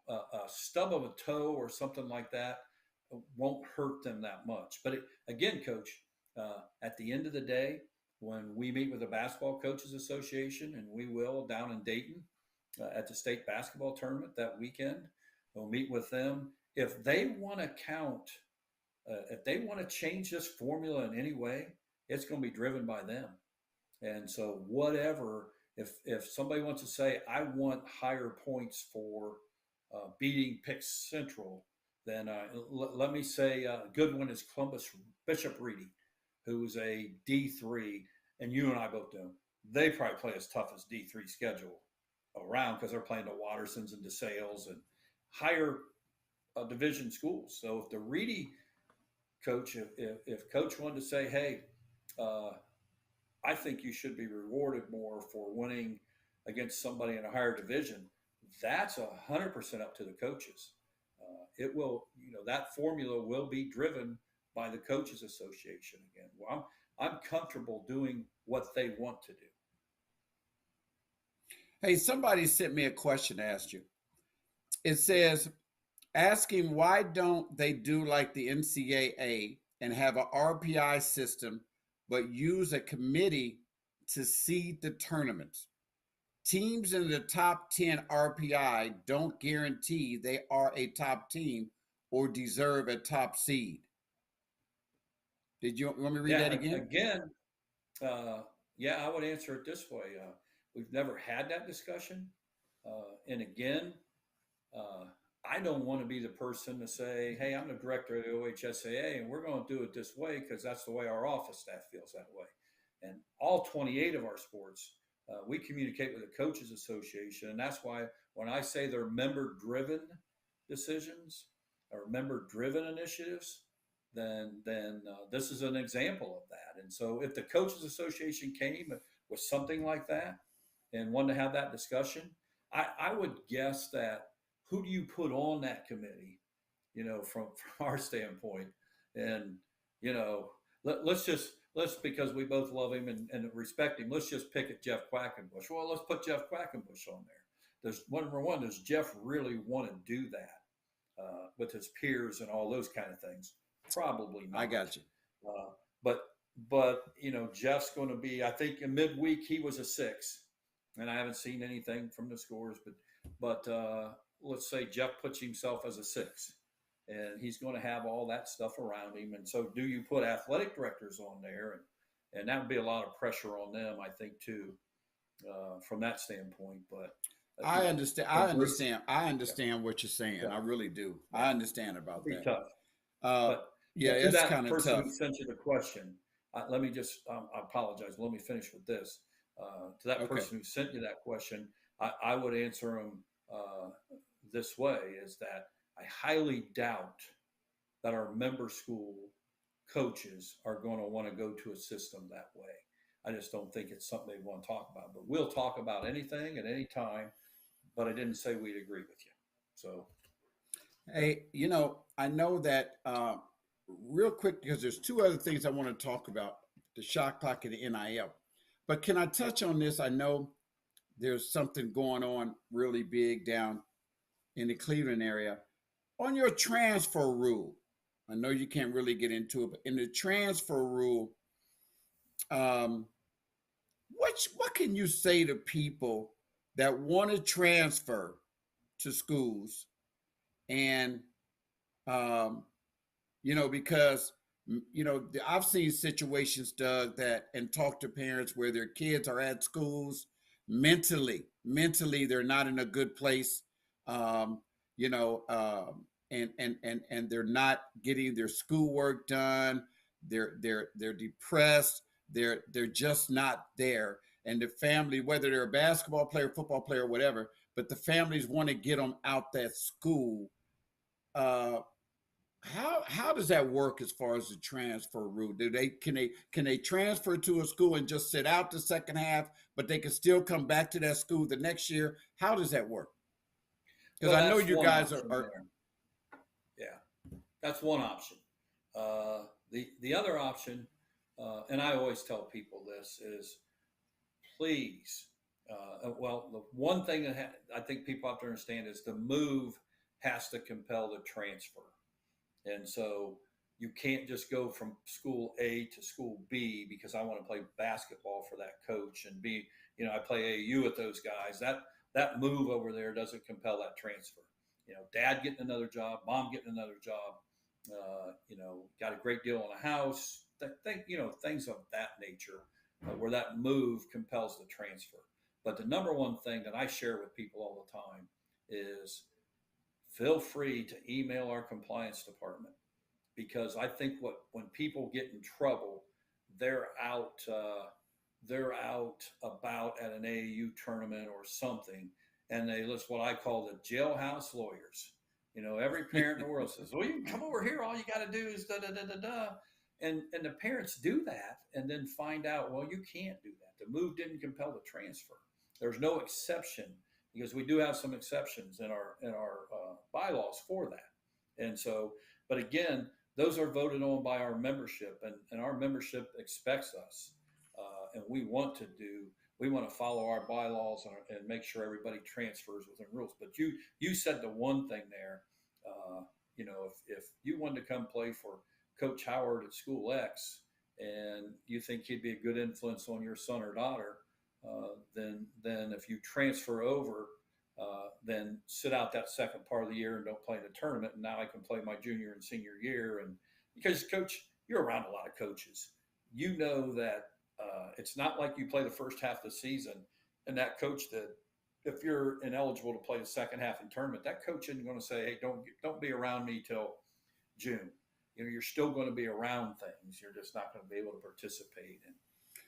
a stub of a toe or something like that won't hurt them that much. But again, Coach, at the end of the day, when we meet with the Basketball Coaches Association, and we will down in Dayton at the state basketball tournament that weekend, we'll meet with them. If they want to if they want to change this formula in any way, it's going to be driven by them. And so, whatever, if somebody wants to say, I want higher points for beating Pick Central, then let me say a good one is Columbus Bishop Reedy, who's a D3, and you and I both know they probably play as tough as D3 schedule around, because they're playing the Wattersons and DeSales and higher division schools. So if the Reedy coach, if coach wanted to say, hey, uh, I think you should be rewarded more for winning against somebody in a higher division, that's 100% up to the coaches. It will, that formula will be driven by the coaches association again. Well, I'm comfortable doing what they want to do. Hey, somebody sent me a question to ask you. It says, asking why don't they do like the NCAA and have an RPI system, but use a committee to seed the tournaments? Teams in the top 10 RPI don't guarantee they are a top team or deserve a top seed. Did you want me to read that Yeah, again? again, yeah, I would answer it this way. We've never had that discussion. And again, uh, I don't want to be the person to say, hey, I'm the director of the OHSAA and we're going to do it this way because that's the way our office staff feels that way. And all 28 of our sports, we communicate with the Coaches Association. And that's why when I say they're member driven decisions or member driven initiatives, then this is an example of that. And And so if the Coaches Association came with something like that and wanted to have that discussion, I would guess that who do you put on that committee, from our standpoint? And, let's, because we both love him and respect him, let's just pick at Jeff Quackenbush. Well, let's put Jeff Quackenbush on there. Number one, does Jeff really want to do that with his peers and all those kind of things? Probably not. I got you. But Jeff's going to be. I think in midweek he was a 6, and I haven't seen anything from the scores. But let's say Jeff puts himself as a 6, and he's going to have all that stuff around him. And so, do you put athletic directors on there, and that would be a lot of pressure on them, I think, too, from that standpoint. But I understand. I understand what you're saying. I really do. I understand about that. That. Tough. But yeah, it's kind of tough. Who sent you the question? Let me just. I apologize. Let me finish with this. To that person who sent you that question, I would answer him this way: is that I highly doubt that our member school coaches are going to want to go to a system that way. I just don't think it's something they want to talk about. But we'll talk about anything at any time. But I didn't say we'd agree with you. So, hey, I know that real quick, because there's 2 other things I want to talk about: the shot clock and the NIL. But can I touch on this? I know there's something going on really big down in the Cleveland area on your transfer rule. I know you can't really get into it, but in the transfer rule, what can you say to people that want to transfer to schools and because I've seen situations, Doug, that and talk to parents where their kids are at schools mentally they're not in a good place, and they're not getting their schoolwork done. They're depressed. They're just not there. And the family, whether they're a basketball player, football player, whatever, but the families want to get them out that school. How does that work as far as the transfer rule? Can they transfer to a school and just sit out the second half, but they can still come back to that school the next year? How does that work? Because I know you guys are. Yeah, that's one option. The other option, and I always tell people this is, please. Well, the one thing that I think people have to understand is the move has to compel the transfer. And so you can't just go from school A to school B because I want to play basketball for that coach and I play AAU with those guys. That move over there doesn't compel that transfer. Dad getting another job, mom getting another job, got a great deal on a house, things of that nature where that move compels the transfer. But the number one thing that I share with people all the time is feel free to email our compliance department, because I think when people get in trouble, they're out about at an AAU tournament or something, and that's what I call the jailhouse lawyers. Every parent in the world says, "Well, you can come over here. All you got to do is da da da da da," and the parents do that, and then find out, well, you can't do that. The move didn't compel the transfer. There's no exception, because we do have some exceptions in our bylaws for that. And so, but again, those are voted on by our membership, and our membership expects us, and we want to follow our bylaws and make sure everybody transfers within rules. But you said the one thing there, if you wanted to come play for Coach Howard at School X and you think he'd be a good influence on your son or daughter, then if you transfer over, then sit out that second part of the year and don't play in the tournament. And now I can play my junior and senior year. And because, Coach, you're around a lot of coaches. You know that it's not like you play the first half of the season and that coach that if you're ineligible to play the second half in tournament, that coach isn't going to say, "Hey, don't be around me till June." You're still going to be around things. You're just not going to be able to participate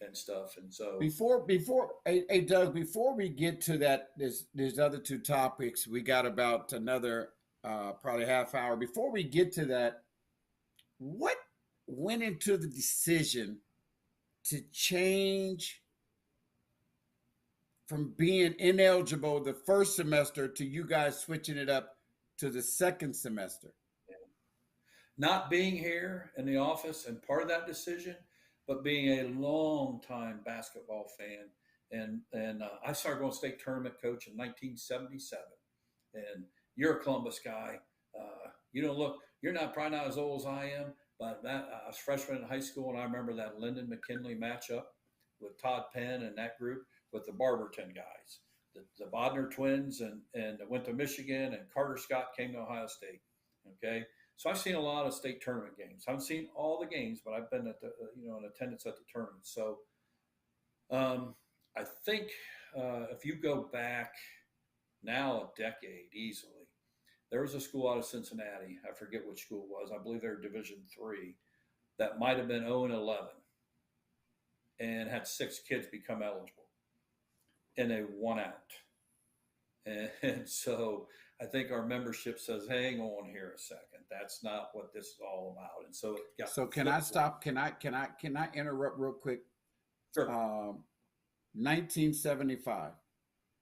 and stuff. And so hey Doug, before we get to that, there's other 2 topics. We got about another probably half hour. Before we get to that, what went into the decision to change from being ineligible the first semester to you guys switching it up to the second semester? Not being here in the office and part of that decision, but being a long time basketball fan. And I started going state tournament coach in 1977. And you're a Columbus guy. You don't look, you're not probably not as old as I am, but I was freshman in high school, and I remember that Lyndon McKinley matchup with Todd Penn and that group with the Barberton guys, the Bodner twins, and went to Michigan, and Carter Scott came to Ohio State. Okay, so I've seen a lot of state tournament games. I haven't seen all the games, but I've been at the in attendance at the tournament. So I think if you go back now a decade easily, there was a school out of Cincinnati. I forget which school it was. I believe they're Division III, that might have been 0-11 and had 6 kids become eligible, and they won out. And so I think our membership says, hang on here a second. That's not what this is all about. And so it got So can I stop? Can I interrupt real quick? Sure. 1975,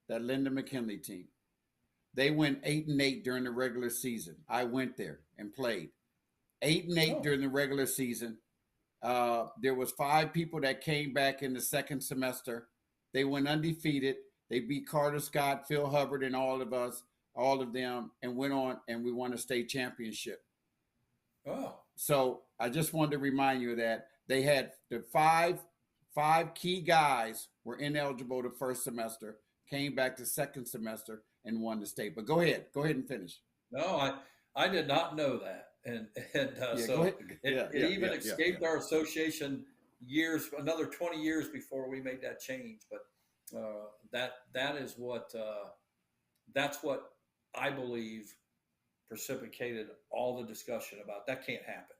that Lyndon McKinley team. They went 8-8 during the regular season. I went there and played 8-8 during the regular season. There was 5 people that came back in the second semester. They went undefeated. They beat Carter Scott, Phil Hubbard, and all of them, and went on, and we won a state championship. Oh. So I just wanted to remind you of that. They had the five key guys were ineligible the first semester, came back the second semester, and won the state. But go ahead and finish. No, I did not know that, and so it even escaped our association years, another 20 years before we made that change. But that is what that's what I believe precipitated all the discussion about that can't happen,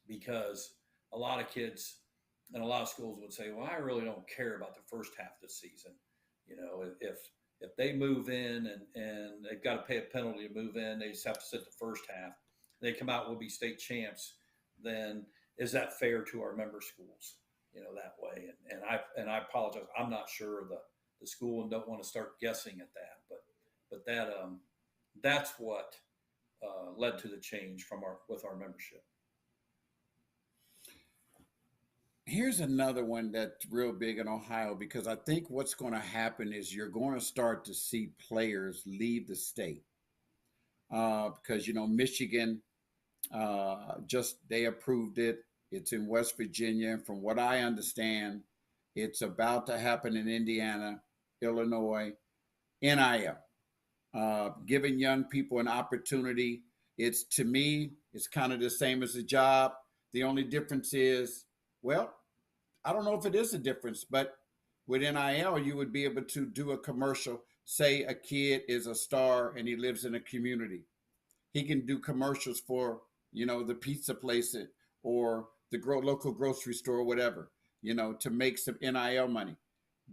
because a lot of kids and a lot of schools would say, well, I really don't care about the first half of the season. If they move in and they've got to pay a penalty to move in, they just have to sit the first half. They come out, will be state champs. Then is that fair to our member schools? That way. And I apologize. I'm not sure of the school and don't want to start guessing at that. But that's what led to the change with our membership. Here's another one that's real big in Ohio, because I think what's going to happen is you're going to start to see players leave the state because, Michigan they approved it. It's in West Virginia. And from what I understand, it's about to happen in Indiana, Illinois, NIL, giving young people an opportunity. To me, it's kind of the same as a job. The only difference is, well, I don't know if it is a difference, but with NIL, you would be able to do a commercial. Say a kid is a star and he lives in a community. He can do commercials for, the pizza place or the local grocery store or whatever, to make some NIL money.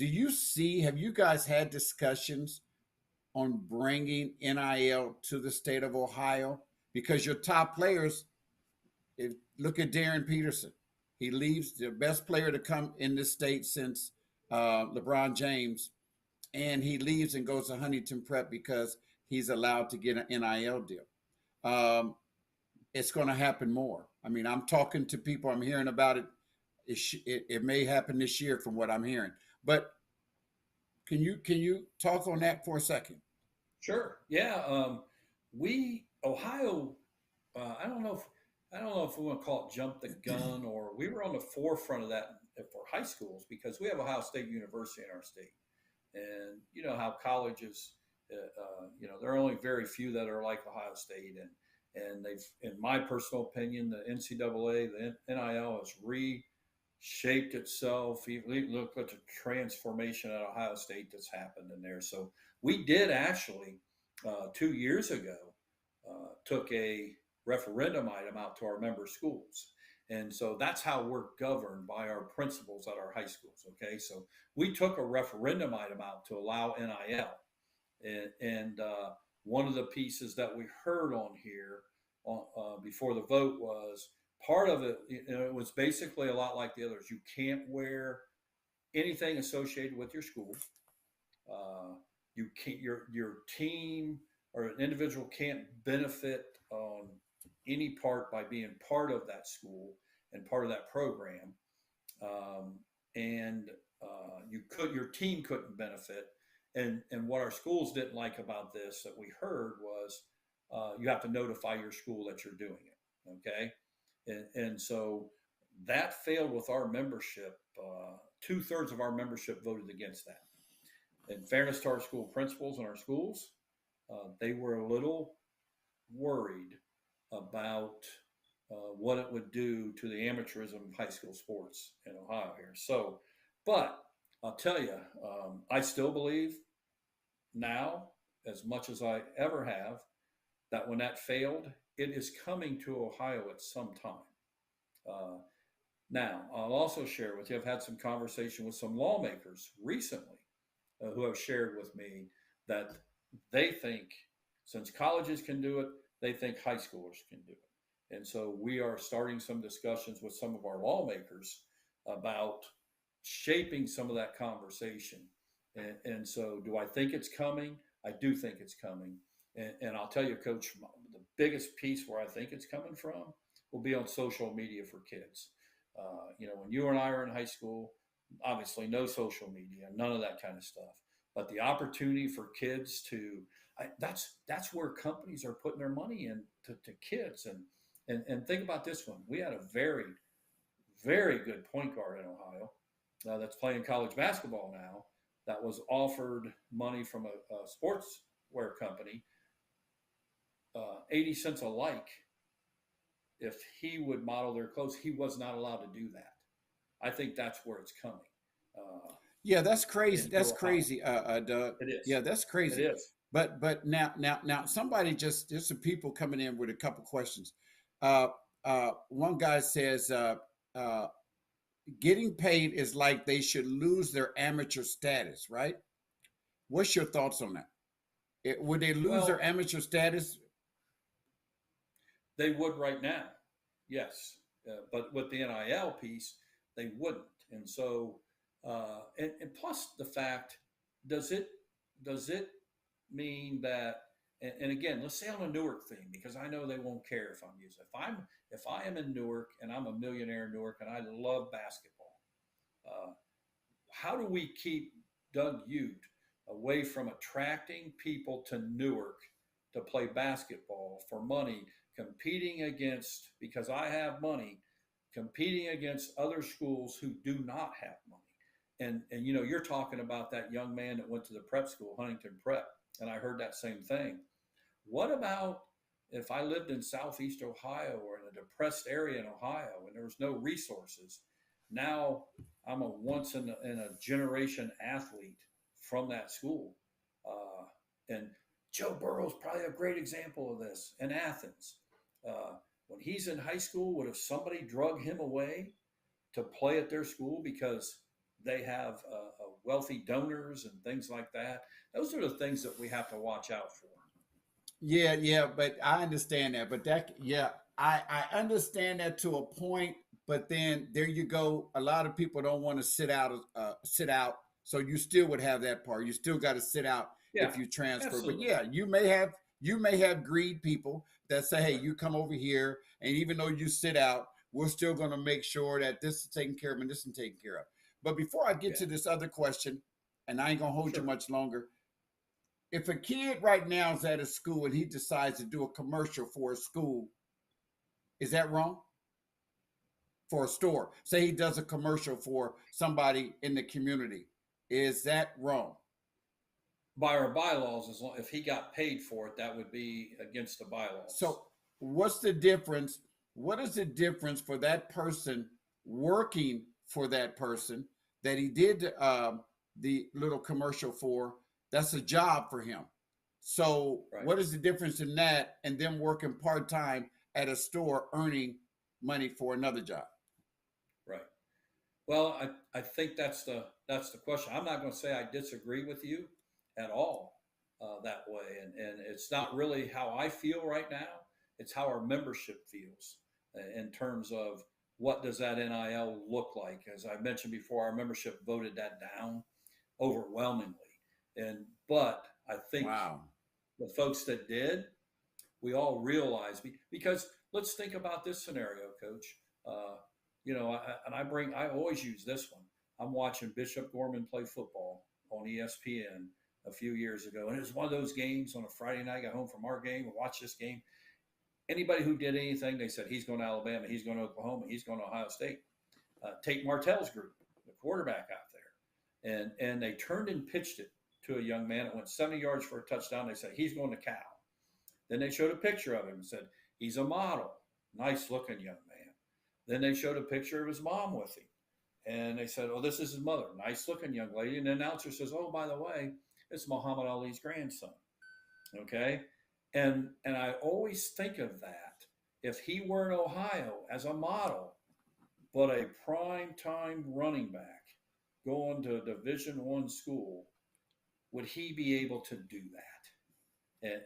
Have you guys had discussions on bringing NIL to the state of Ohio? Because your top players, look at Darren Peterson. He leaves, the best player to come in this state since LeBron James, and he leaves and goes to Huntington Prep because he's allowed to get an NIL deal. It's going to happen more. I mean, I'm talking to people, I'm hearing about it. It may happen this year from what I'm hearing. But can you talk on that for a second? Sure. Yeah. Ohio, I don't know if we want to call it jump the gun, or we were on the forefront of that for high schools, because we have Ohio State University in our state. And you know how colleges, there are only very few that are like Ohio State. And they've, in my personal opinion, the NCAA, the NIL has reshaped itself. You look at the transformation at Ohio State that's happened in there. So we did actually, 2 years ago, took a referendum item out to our member schools. And so that's how we're governed by our principals at our high schools. Okay. So we took a referendum item out to allow NIL. And one of the pieces that we heard on here before the vote was part of it, it was basically a lot like the others. You can't wear anything associated with your school. You can't, your team or an individual can't benefit on any part by being part of that school and part of that program. And your team couldn't benefit. And what our schools didn't like about this that we heard was you have to notify your school that you're doing it. Okay. And so that failed with our membership. 2/3 of our membership voted against that. In fairness to our school principals and our schools, they were a little worried about what it would do to the amateurism of high school sports in Ohio here. So, but I'll tell you, I still believe now, as much as I ever have, that when that failed, it is coming to Ohio at some time. Now, I'll also share with you, I've had some conversation with some lawmakers recently who have shared with me that they think since colleges can do it, they think high schoolers can do it. And so we are starting some discussions with some of our lawmakers about shaping some of that conversation. And so do I think it's coming? I do think it's coming. And I'll tell you, Coach, the biggest piece where I think it's coming from will be on social media for kids. When you and I were in high school, obviously no social media, none of that kind of stuff. But the opportunity for kids that's where companies are putting their money in to kids. And think about this one. We had a very, very good point guard in Ohio that's playing college basketball now that was offered money from a sportswear company, 80 cents a like. If he would model their clothes, he was not allowed to do that. I think that's where it's coming. Yeah, that's crazy. That's crazy, Doug. It is. Yeah, that's It crazy. is. But now, somebody there's some people coming in with a couple questions. Uh, One guy says, getting paid is like they should lose their amateur status, right? What's your thoughts on that? Would they lose their Well, amateur status? they would right now, yes. But with the NIL piece, they wouldn't. And so, and plus the fact, does it does it mean that? And again, let's say on a Newark thing, because I know they won't care if I'm using. If I am in Newark and I'm a millionaire in Newark and I love basketball, uh, how do we keep Doug Ute away from attracting people to Newark to play basketball for money, competing against, because I have money, competing against other schools who do not have money? And you're talking about that young man that went to the prep school, Huntington Prep, and I heard that same thing. What about if I lived in Southeast Ohio or in a depressed area in Ohio and there was no resources? Now I'm a once in a generation athlete from that school. And Joe Burrow is probably a great example of this in Athens. When he's in high school, what if somebody drug him away to play at their school because they have wealthy donors and things like that? Those are the things that we have to watch out for. Yeah, but I understand that. But yeah, I understand that to a point. But then there you go. A lot of people don't want to sit out. So you still would have that part. You still got to sit out Yeah, if you transfer. But absolutely. yeah, you may have greed people that say, hey, Right. you come over here, and even though you sit out, we're still going to make sure that this is taken care of and this is taken care of. But before I get Yeah, to this other question, and I ain't gonna hold you sure. much longer, if a kid right now is at a school and he decides to do a commercial for a school, is that wrong? For a store, say he does a commercial for somebody in the community, is that wrong? By our bylaws, as long if he got paid for it, that would be against the bylaws. So what's the difference? What is the difference for that person working for that person that he did the little commercial for? That's a job for him. So Right. what is the difference in that and them working part time at a store earning money for another job? Right. Well, I think that's the question. I'm not going to say I disagree with you at all that way, and it's not really how I feel right now. It's how our membership feels. in terms of what does that NIL look like. As I mentioned before, our membership voted that down overwhelmingly. But I think Wow. the folks that did, we all realize, because let's think about this scenario, Coach. Uh, I always use this one. I'm watching Bishop Gorman play football on ESPN a few years ago, and it was one of those games on a Friday night. I got home from our game and watched this game. Anybody who did anything, they said he's going to Alabama, he's going to Oklahoma, he's going to Ohio State. Tate Martell's group, the quarterback out there, and they turned and pitched it to a young man. It went 70 yards for a touchdown. They said he's going to Cal. Then they showed a picture of him and said he's a model, nice looking young man. Then they showed a picture of his mom with him, and they said, "Oh, this is his mother, nice looking young lady." And the announcer says, "Oh, by the way, it's Muhammad Ali's grandson." Okay, and I always think of that. If he were in Ohio as a model, but a prime time running back going to a Division I school, would he be able to do that?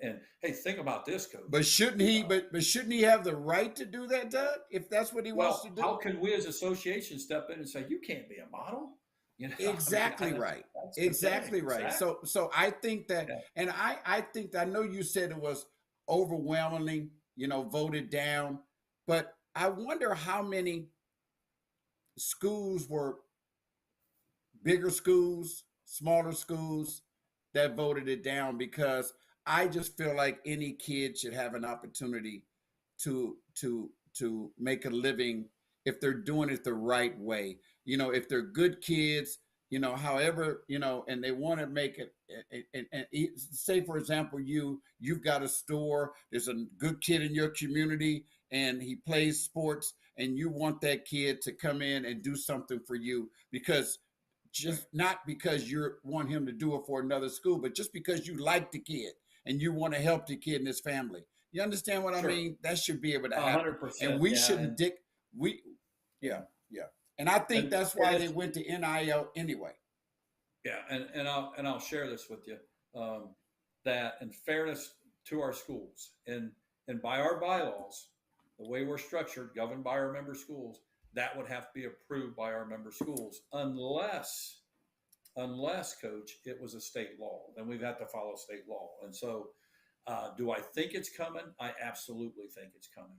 And hey, think about this, Coach. But shouldn't he? But shouldn't he have the right to do that, Doug? If that's what he wants to do. How can we as association step in and say you can't be a model? Exactly right. Exactly right. Exactly. So I think that, and I think that, I know you said it was overwhelmingly, voted down, but I wonder how many schools were bigger schools, smaller schools that voted it down, because I just feel like any kid should have an opportunity to make a living if they're doing it the right way. If they're good kids, however, and they want to make it, and say, for example, you've got a store, there's a good kid in your community and he plays sports, and you want that kid to come in and do something for you, because just not because you want him to do it for another school, but just because you like the kid and you want to help the kid and his family. You understand what I mean? That should be able to happen. 100%. And we shouldn't yeah. And I think that's why they went to NIL anyway. Yeah, and I'll share this with you. That in fairness to our schools and by our bylaws, the way we're structured, governed by our member schools, that would have to be approved by our member schools, unless, Coach, it was a state law. Then we've got to follow state law. And so, do I think it's coming? I absolutely think it's coming.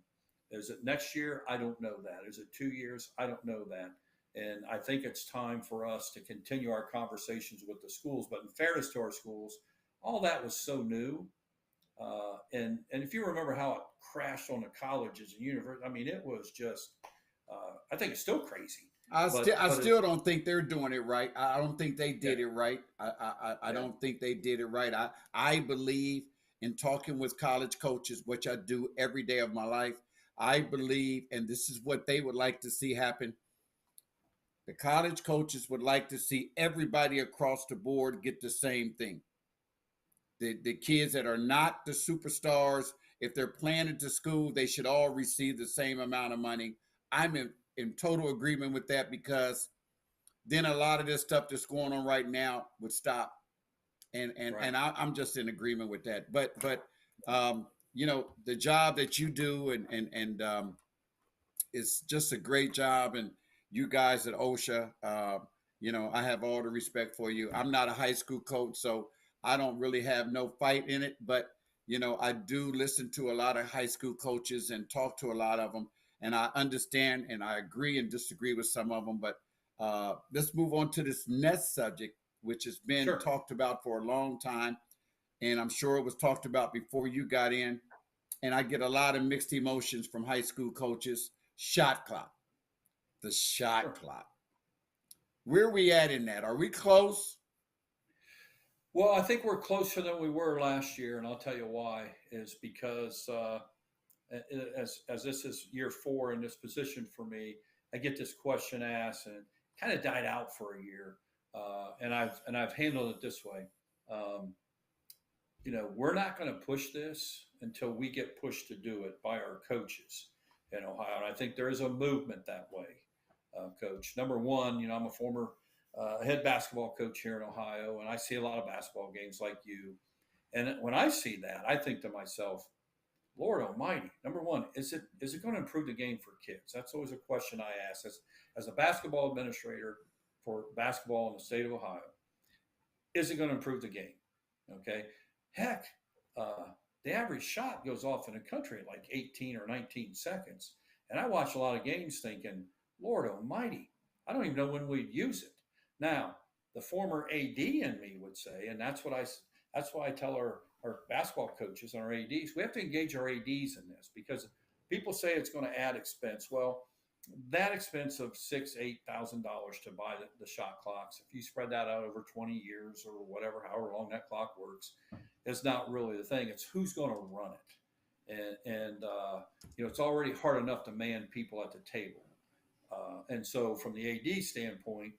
Is it next year? I don't know that. Is it 2 years? I don't know that. And I think it's time for us to continue our conversations with the schools. But in fairness to our schools, all that was so new. And if you remember how it crashed on the colleges and universities, I mean, it was just, I think it's still crazy. I still don't think they're doing it right. I don't think they did it right. I don't think they did it right. I believe in talking with college coaches, which I do every day of my life. I believe, and this is what they would like to see happen. The college coaches would like to see everybody across the board get the same thing. The kids that are not the superstars, if they're playing at the school, they should all receive the same amount of money. I'm in total agreement with that, because then a lot of this stuff that's going on right now would stop. And I'm just in agreement with that. But the job that you do and it's just a great job. And you guys at OSHA, I have all the respect for you. I'm not a high school coach, so I don't really have no fight in it, but I do listen to a lot of high school coaches and talk to a lot of them, and I understand and I agree and disagree with some of them. But let's move on to this next subject, which has been talked about for a long time, and I'm sure it was talked about before you got in. And I get a lot of mixed emotions from high school coaches. Shot clock, the shot clock. Where are we at in that? Are we close? Well, I think we're closer than we were last year, and I'll tell you why. Is because as this is year 4 in this position for me, I get this question asked, and it kind of died out for a year. And I've handled it this way. We're not going to push this until we get pushed to do it by our coaches in Ohio. And I think there is a movement that way, Coach. Number one, I'm a former head basketball coach here in Ohio, and I see a lot of basketball games like you. And when I see that, I think to myself, Lord Almighty, number one, is it going to improve the game for kids? That's always a question I ask as a basketball administrator for basketball in the state of Ohio. Is it going to improve the game? Okay, heck, uh, the average shot goes off in the country in like 18 or 19 seconds, and I watch a lot of games thinking, Lord Almighty, I don't even know when we'd use it. Now, the former AD in me would say, and that's why I tell our basketball coaches and our ADs, we have to engage our ADs in this because people say it's going to add expense. Well, that expense of $6,000 to $8,000 to buy the shot clocks, if you spread that out over 20 years or whatever, however long that clock works, is not really the thing. It's who's going to run it, and it's already hard enough to man people at the table. And so, from the AD standpoint,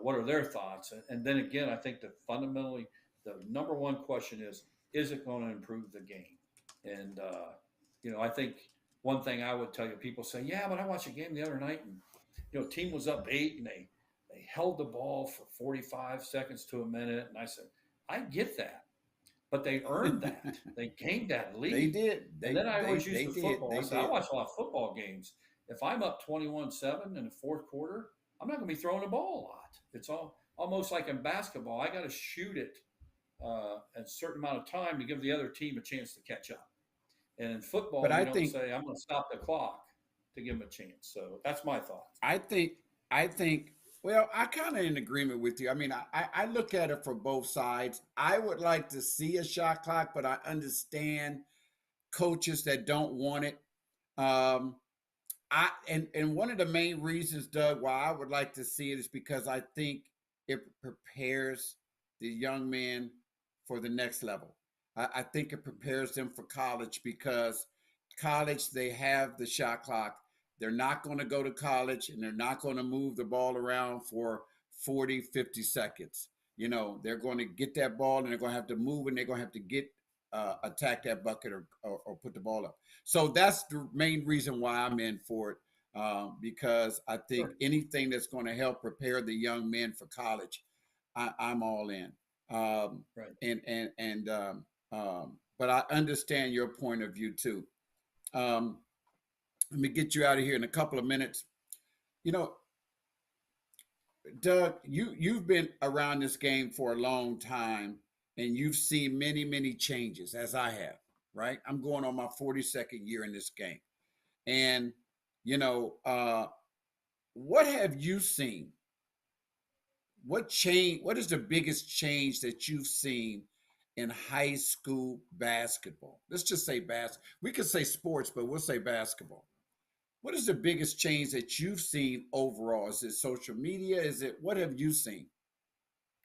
what are their thoughts? And then again, I think that fundamentally, the number one question is it going to improve the game? And, I think one thing I would tell you, people say, yeah, but I watched a game the other night and, team was up 8 and they held the ball for 45 seconds to a minute. And I said, I get that, but they earned that. They gained that lead. They did. And then I always use the football. I said, I watch a lot of football games. If I'm up 21-7 in the fourth quarter, I'm not going to be throwing the ball a lot. It's almost like in basketball. I got to shoot it a certain amount of time to give the other team a chance to catch up. And in football, but you don't say, I'm going to stop the clock to give them a chance. So that's my thoughts. I think, well, I kind of in agreement with you. I mean, I look at it from both sides. I would like to see a shot clock, but I understand coaches that don't want it. And one of the main reasons, Doug, why I would like to see it is because I think it prepares the young men for the next level. I think it prepares them for college because college, they have the shot clock. They're not going to go to college and they're not going to move the ball around for 40, 50 seconds. They're going to get that ball and they're going to have to move and they're going to have to get attack that bucket or put the ball up. So that's the main reason why I'm in for it, because I think anything that's going to help prepare the young men for college, I'm all in. Right. But I understand your point of view too. Let me get you out of here in a couple of minutes. Doug, you've been around this game for a long time and you've seen many, many changes as I have, right? I'm going on my 42nd year in this game. And, what have you seen? What is the biggest change that you've seen in high school basketball? Let's just say we could say sports, but we'll say basketball. What is the biggest change that you've seen overall? Is it social media? What have you seen?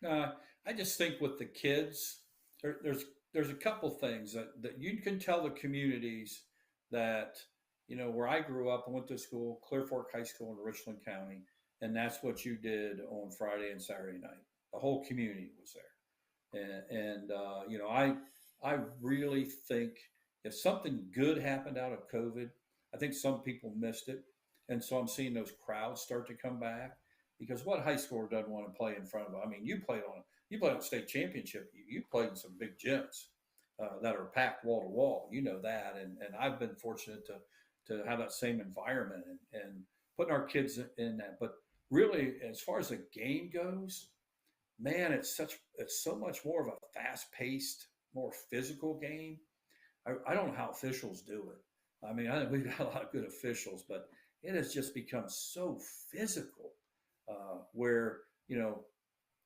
I just think with the kids, there's a couple things that you can tell the communities that, where I grew up, I went to school, Clear Fork High School in Richland County, and that's what you did on Friday and Saturday night. The whole community was there. And I really think if something good happened out of COVID, I think some people missed it. And so I'm seeing those crowds start to come back because what high schooler doesn't want to play in front of? I mean, you played on state championship. You played in some big gyms that are packed wall to wall. You know that. And I've been fortunate to have that same environment and putting our kids in that. But really, as far as the game goes, man, it's so much more of a fast-paced, more physical game. I don't know how officials do it. I mean, I think we've got a lot of good officials, but it has just become so physical where,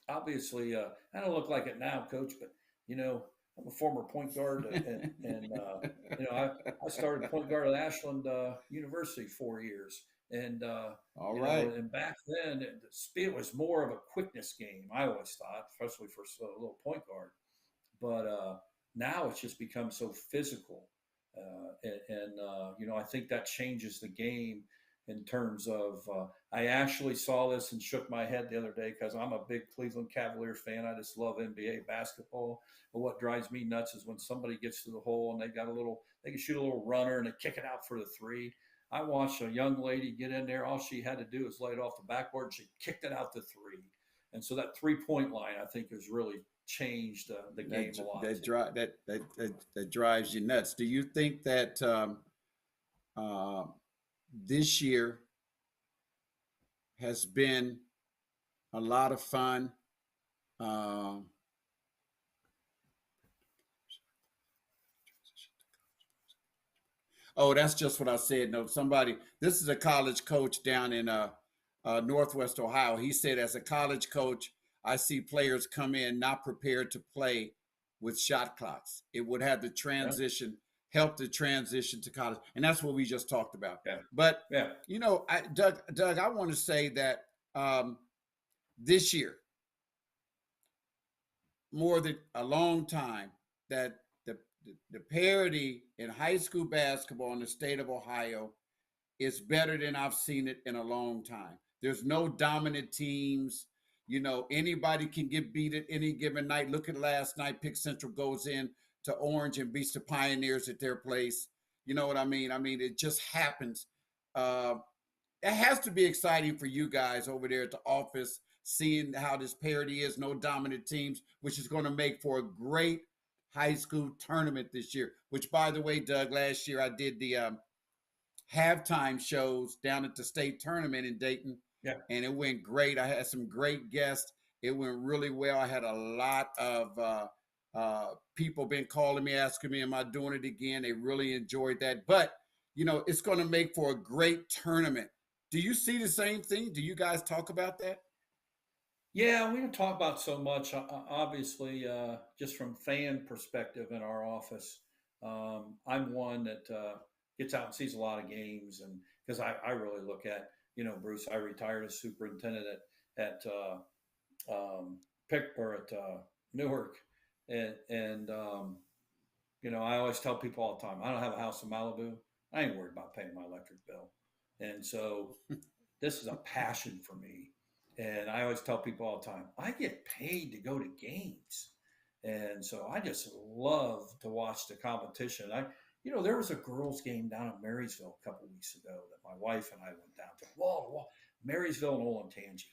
obviously, I don't look like it now, Coach, but, I'm a former point guard and I started point guard at Ashland University 4 years. And, all right. And back then, the speed was more of a quickness game, I always thought, especially for a little point guard. But now it's just become so physical. I think that changes the game in terms of I actually saw this and shook my head the other day because I'm a big Cleveland Cavaliers fan. I just love NBA basketball. But what drives me nuts is when somebody gets to the hole and they can shoot a little runner and they kick it out for the three. I watched a young lady get in there. All she had to do was lay it off the backboard. She kicked it out to three. And so that 3-point line, I think, is really change the game a lot too. That drives you nuts. Do you think that uh, this year has been a lot of fun? Um, oh, that's just what I said. No, somebody. This is a college coach down in Northwest Ohio. He said, as a college coach, I see players come in not prepared to play with shot clocks. It would have the Yeah, transition, help the transition to college, and that's what we just talked about. yeah, But yeah. Doug, I want to say that this year, more than a long time, that the parity in high school basketball in the state of Ohio is better than I've seen it in a long time. There's no dominant teams. You know, anybody can get beat at any given night. Look at last night. Pick Central goes in to Orange and beats the Pioneers at their place. You know what I mean? I mean, it just happens. Uh, it has to be exciting for you guys over there at the office, seeing how this parity is, no dominant teams, which is going to make for a great high school tournament this year. Which, by the way, Doug, last year I did the halftime shows down at the state tournament in Dayton, Yeah. and it went great. I had some great guests. It went really well. I had a lot of people been calling me, asking me, "Am I doing it again?" They really enjoyed that. But you know, it's going to make for a great tournament. Do you see the same thing? Do you guys talk about that? Yeah, we don't talk about so much. Obviously, just from fan perspective in our office, I'm one that gets out and sees a lot of games, and because I really look at, Bruce, I retired as superintendent at Pick or at Newark, and I always tell people all the time, I don't have a house in Malibu. I ain't worried about paying my electric bill, and so this is a passion for me. And I always tell people all the time, I get paid to go to games. And so I just love to watch the competition. There was a girls' game down in Marysville a couple of weeks ago that my wife and I went down to, wall to wall, Marysville and Olentangy.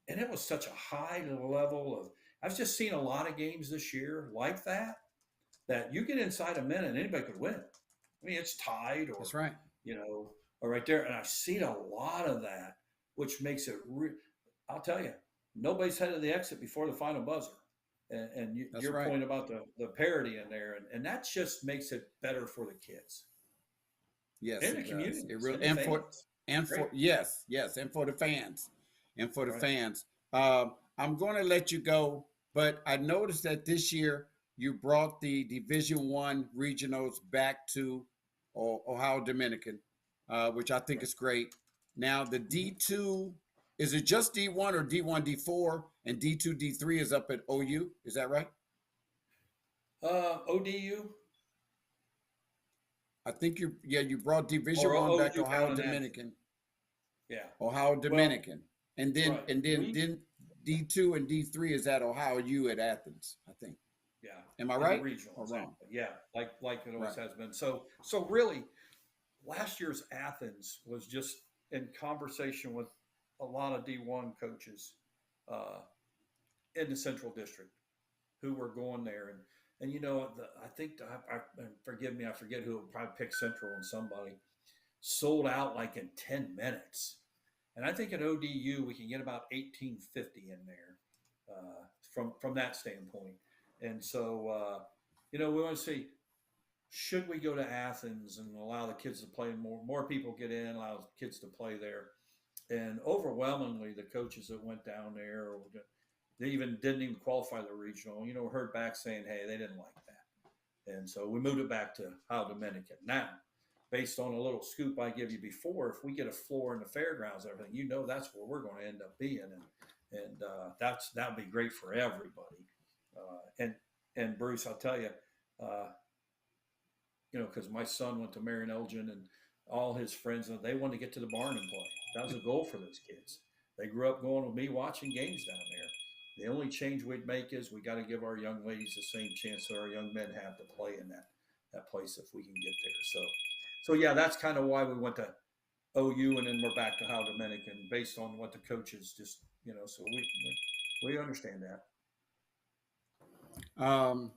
And it was such a high level of, I've just seen a lot of games this year like that you get inside a minute and anybody could win. I mean, it's tied That's right. you know, or right there. And I've seen a lot of that, which makes it I'll tell you, nobody's headed the exit before the final buzzer. And That's your right. point about the parity in there, and that just makes it better for the kids Yes, and the it does. It communities really and the fans. Great. yes, and for the fans, Right. I'm going to let you go, but I noticed that this year you brought the Division I regionals back to Ohio Dominican, which I think Right. is great. Now the Mhm. D2, is it just D1 or D1 D4 and D2 D3 is up at OU? Is that right? ODU I think you brought or Division I back to OU Ohio down in Athens. Dominican. Yeah. Ohio Well, Dominican, and then right. and then then D2 and D3 is at Ohio U at Athens, I think. Yeah, Am I in the right regional, or wrong? exactly. Yeah, like it always Right. has been. So really, last year's Athens was just in conversation with a lot of D1 coaches uh, in the Central District who were going there, and I think and forgive me, I forget who probably picked Central and somebody sold out like in 10 minutes, and I think at ODU we can get about 1850 in there from that standpoint, and so we want to see, should we go to Athens and allow the kids to play more people get in, allow the kids to play there, and overwhelmingly the coaches that went down there, they didn't even qualify the regional. Heard back saying, hey, they didn't like that, and so we moved it back to Ohio Dominican. Now, based on a little scoop I give you before, if we get a floor in the fairgrounds, and everything, that's where we're going to end up being, and that'd be great for everybody. And Bruce, I'll tell you, uh, because my son went to Marion Elgin and all his friends, they wanted to get to the barn and play. That was a goal for those kids. They grew up going with me watching games down there. The only change we'd make is we got to give our young ladies the same chance that our young men have to play in that place if we can get there. So yeah, that's kind of why we went to OU and then we're back to Ohio Dominican based on what the coaches just, so we understand that. Um,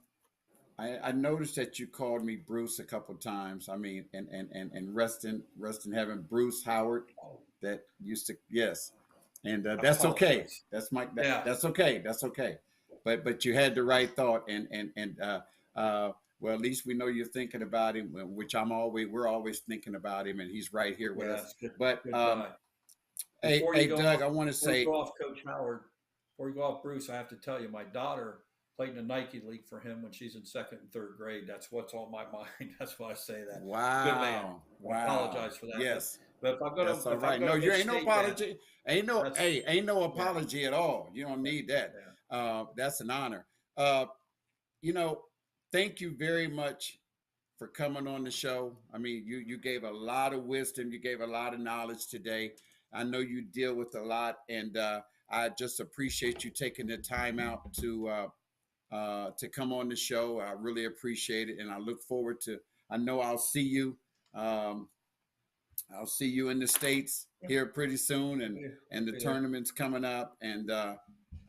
I noticed that you called me Bruce a couple times. I mean, and rest in heaven, Bruce Howard. Oh, That used to, yes, and I that's okay. apologize. Yeah. That's okay. That's okay. But you had the right thought, uh, well, at least we know you're thinking about him, which we're always thinking about him, and he's right here with Yeah, us. it's good. But Good guy. hey, Doug, I want to Before you say, go off, Coach Howard, before you go off, Bruce, I have to tell you, my daughter played in the Nike League for him when she's in second and third grade. That's what's on my mind. That's why I say that. Good man. wow, I wow, apologize for that, yes. but That's all if I'm right. No, gonna you ain't no misstate that, apology. that's Ain't no yeah, apology at all. You don't yeah, need that. yeah. That's an honor. Uh, you know, thank you very much for coming on the show. I mean, you gave a lot of wisdom. You gave a lot of knowledge today. I know you deal with a lot, and I just appreciate you taking the time out to come on the show. I really appreciate it, and I look forward to. I know I'll see you. Um, I'll see you in the States Yeah, here pretty soon, we'll and the be there. tournament's coming up. And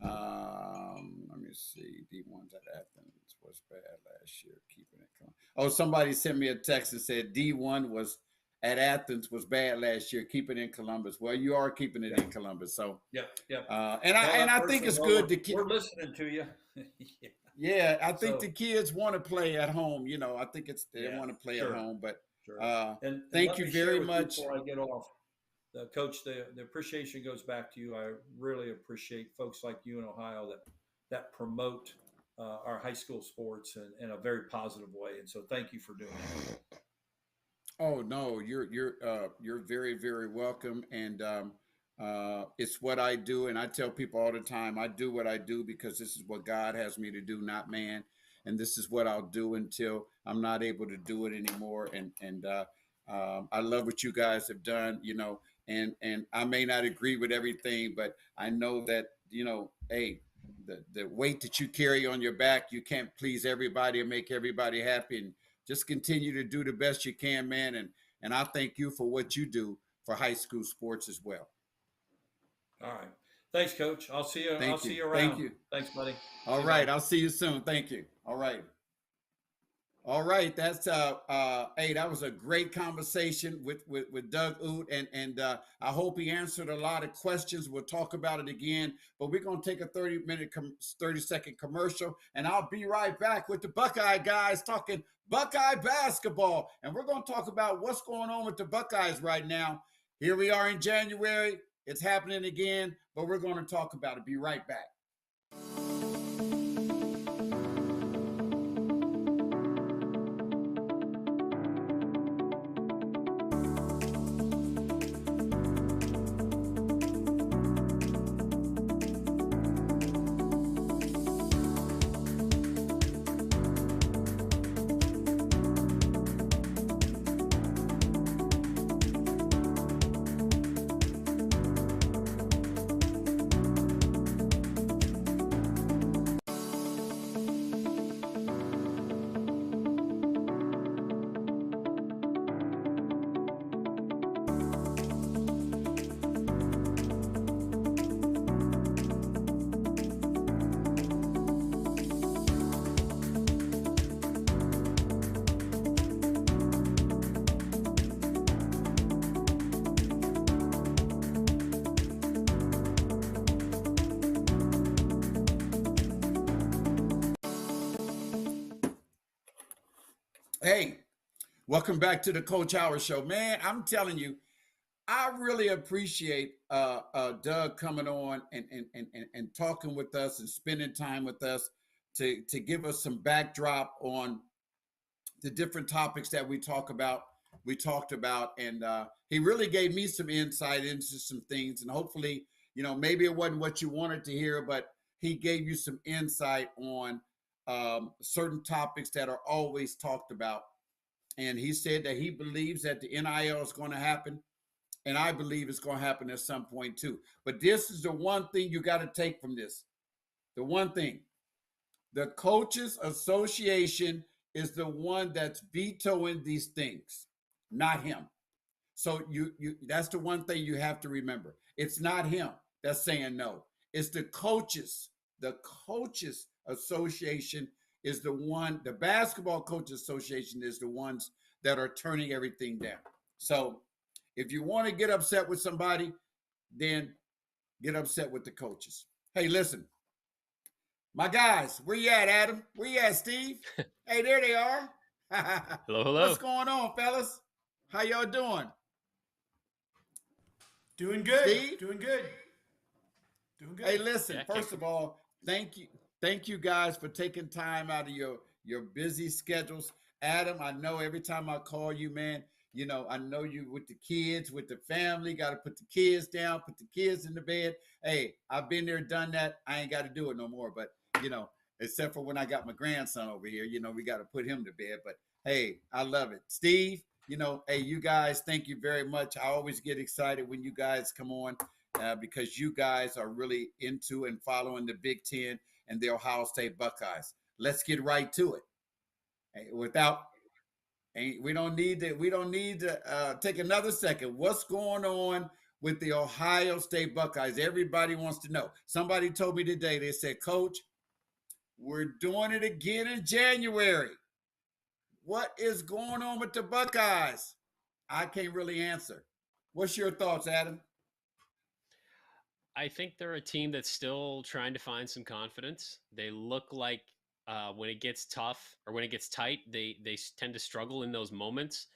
let me see, D1's at Athens was bad last year, keeping it coming. Oh, somebody sent me a text and said D1 was at Athens was bad last year, keeping it in Columbus. Well, you are keeping it Yeah, in Columbus, so yep, yep. Tell and that I think person, it's well, good to we're listening to you. Yeah. yeah, I think the So kids want to play at home. I think they yeah, want to play at sure, home. But sure. uh, And thank let you me share very with you much. before I get off. Coach, the appreciation goes back to you. I really appreciate folks like you in Ohio that promote our high school sports in a very positive way. And so thank you for doing that. Oh no, you're very very welcome, and it's what I do, and I tell people all the time, I do what I do because this is what God has me to do, not man, and this is what I'll do until I'm not able to do it anymore. And I love what you guys have done, and I may not agree with everything, but I know that hey. The weight that you carry on your back, you can't please everybody and make everybody happy. And just continue to do the best you can, man. And I thank you for what you do for high school sports as well. All right. Thanks, Coach. I'll see you. I'll Thank see you. you Thank around. you. Thanks, buddy. All See you, right. buddy. I'll see you soon. Thank you. All right. All right. That's hey, that was a great conversation with Doug Oot, and I hope he answered a lot of questions. We'll talk about it again, but we're gonna take a 30-second commercial, and I'll be right back with the Buckeye guys talking Buckeye basketball, and we're gonna talk about what's going on with the Buckeyes right now. Here we are in January. It's happening again, but we're gonna talk about it. Be right back. Hey, welcome back to the Coach Howard Show, man. I'm telling you, I really appreciate Doug coming on and talking with us and spending time with us to give us some backdrop on the different topics that we talked about, and he really gave me some insight into some things, and hopefully, maybe it wasn't what you wanted to hear, but he gave you some insight on certain topics that are always talked about. And he said that he believes that the NIL is going to happen, and I believe it's going to happen at some point too. But this is the one thing you got to take from this. The one thing, the Coaches Association is the one that's vetoing these things, not him. So you that's the one thing you have to remember. It's not him that's saying no. It's the coaches Association is the Basketball Coaches Association is the ones that are turning everything down. So if you want to get upset with somebody, then get upset with the coaches. Hey, listen, my guys, where you at, Adam? Where you at, Steve? Hey, there they are. Hello, hello. What's going on, fellas? How y'all doing? Doing good. Steve? Doing good. Doing good. Hey, listen, first of all, thank you guys for taking time out of your busy schedules. Adam, I know every time I call you, man, you know, I know you with the kids, with the family, got to put the kids down, put the kids in the bed. Hey, I've been there, done that. I ain't got to do it no more. But, you know, except for when I got my grandson over here, you know, we got to put him to bed. But, hey, I love it. Steve, you know, hey, you guys, thank you very much. I always get excited when you guys come on because you guys are really into and following the Big Ten and the Ohio State Buckeyes. Let's get right to it. Hey, we don't need to take another second. What's going on with the Ohio State Buckeyes? Everybody wants to know. Somebody told me today, they said, Coach, we're doing it again in January. What is going on with the Buckeyes? I can't really answer. What's your thoughts, Adam? I think they're a team that's still trying to find some confidence. They look like when it gets tough or when it gets tight, they tend to struggle in those moments.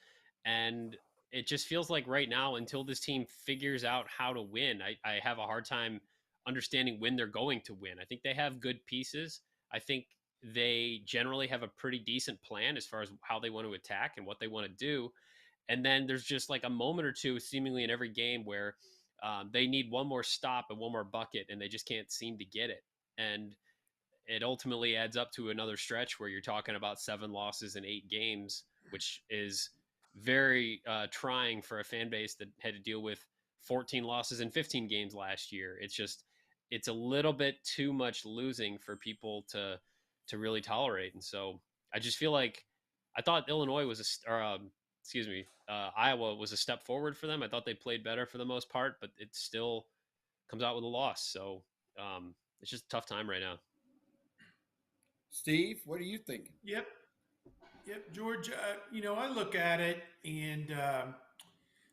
And it just feels like right now, until this team figures out how to win, I have a hard time understanding when they're going to win. I think they have good pieces. I think they generally have a pretty decent plan as far as how they want to attack and what they want to do. And then there's just like a moment or two seemingly in every game where they need one more stop and one more bucket, and they just can't seem to get it. And it ultimately adds up to another stretch where you're talking about 7 losses in 8 games, which is very trying for a fan base that had to deal with 14 losses in 15 games last year. It's a little bit too much losing for people to really tolerate. And so I just feel like I thought Illinois was Iowa was a step forward for them. I thought they played better for the most part, but it still comes out with a loss. So it's just a tough time right now. Steve, what are you thinking? Yep, George. You know, I look at it, and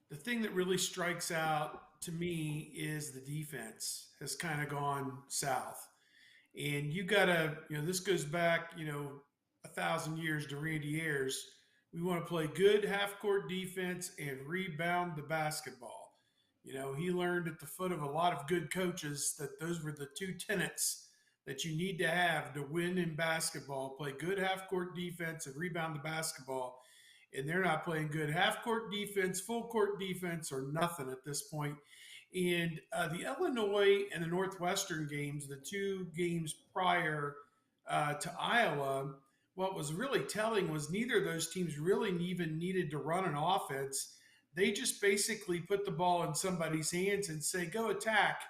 the thing that really strikes out to me is the defense has kind of gone south. And you gotta, you know, this goes back, you know, 1,000 years to Randy Ayers. We want to play good half-court defense and rebound the basketball. You know, he learned at the foot of a lot of good coaches that those were the 2 tenets that you need to have to win in basketball. Play good half-court defense and rebound the basketball. And they're not playing good half-court defense, full-court defense, or nothing at this point. And the Illinois and the Northwestern games, the 2 games prior to Iowa, what was really telling was neither of those teams really even needed to run an offense. They just basically put the ball in somebody's hands and say, go attack.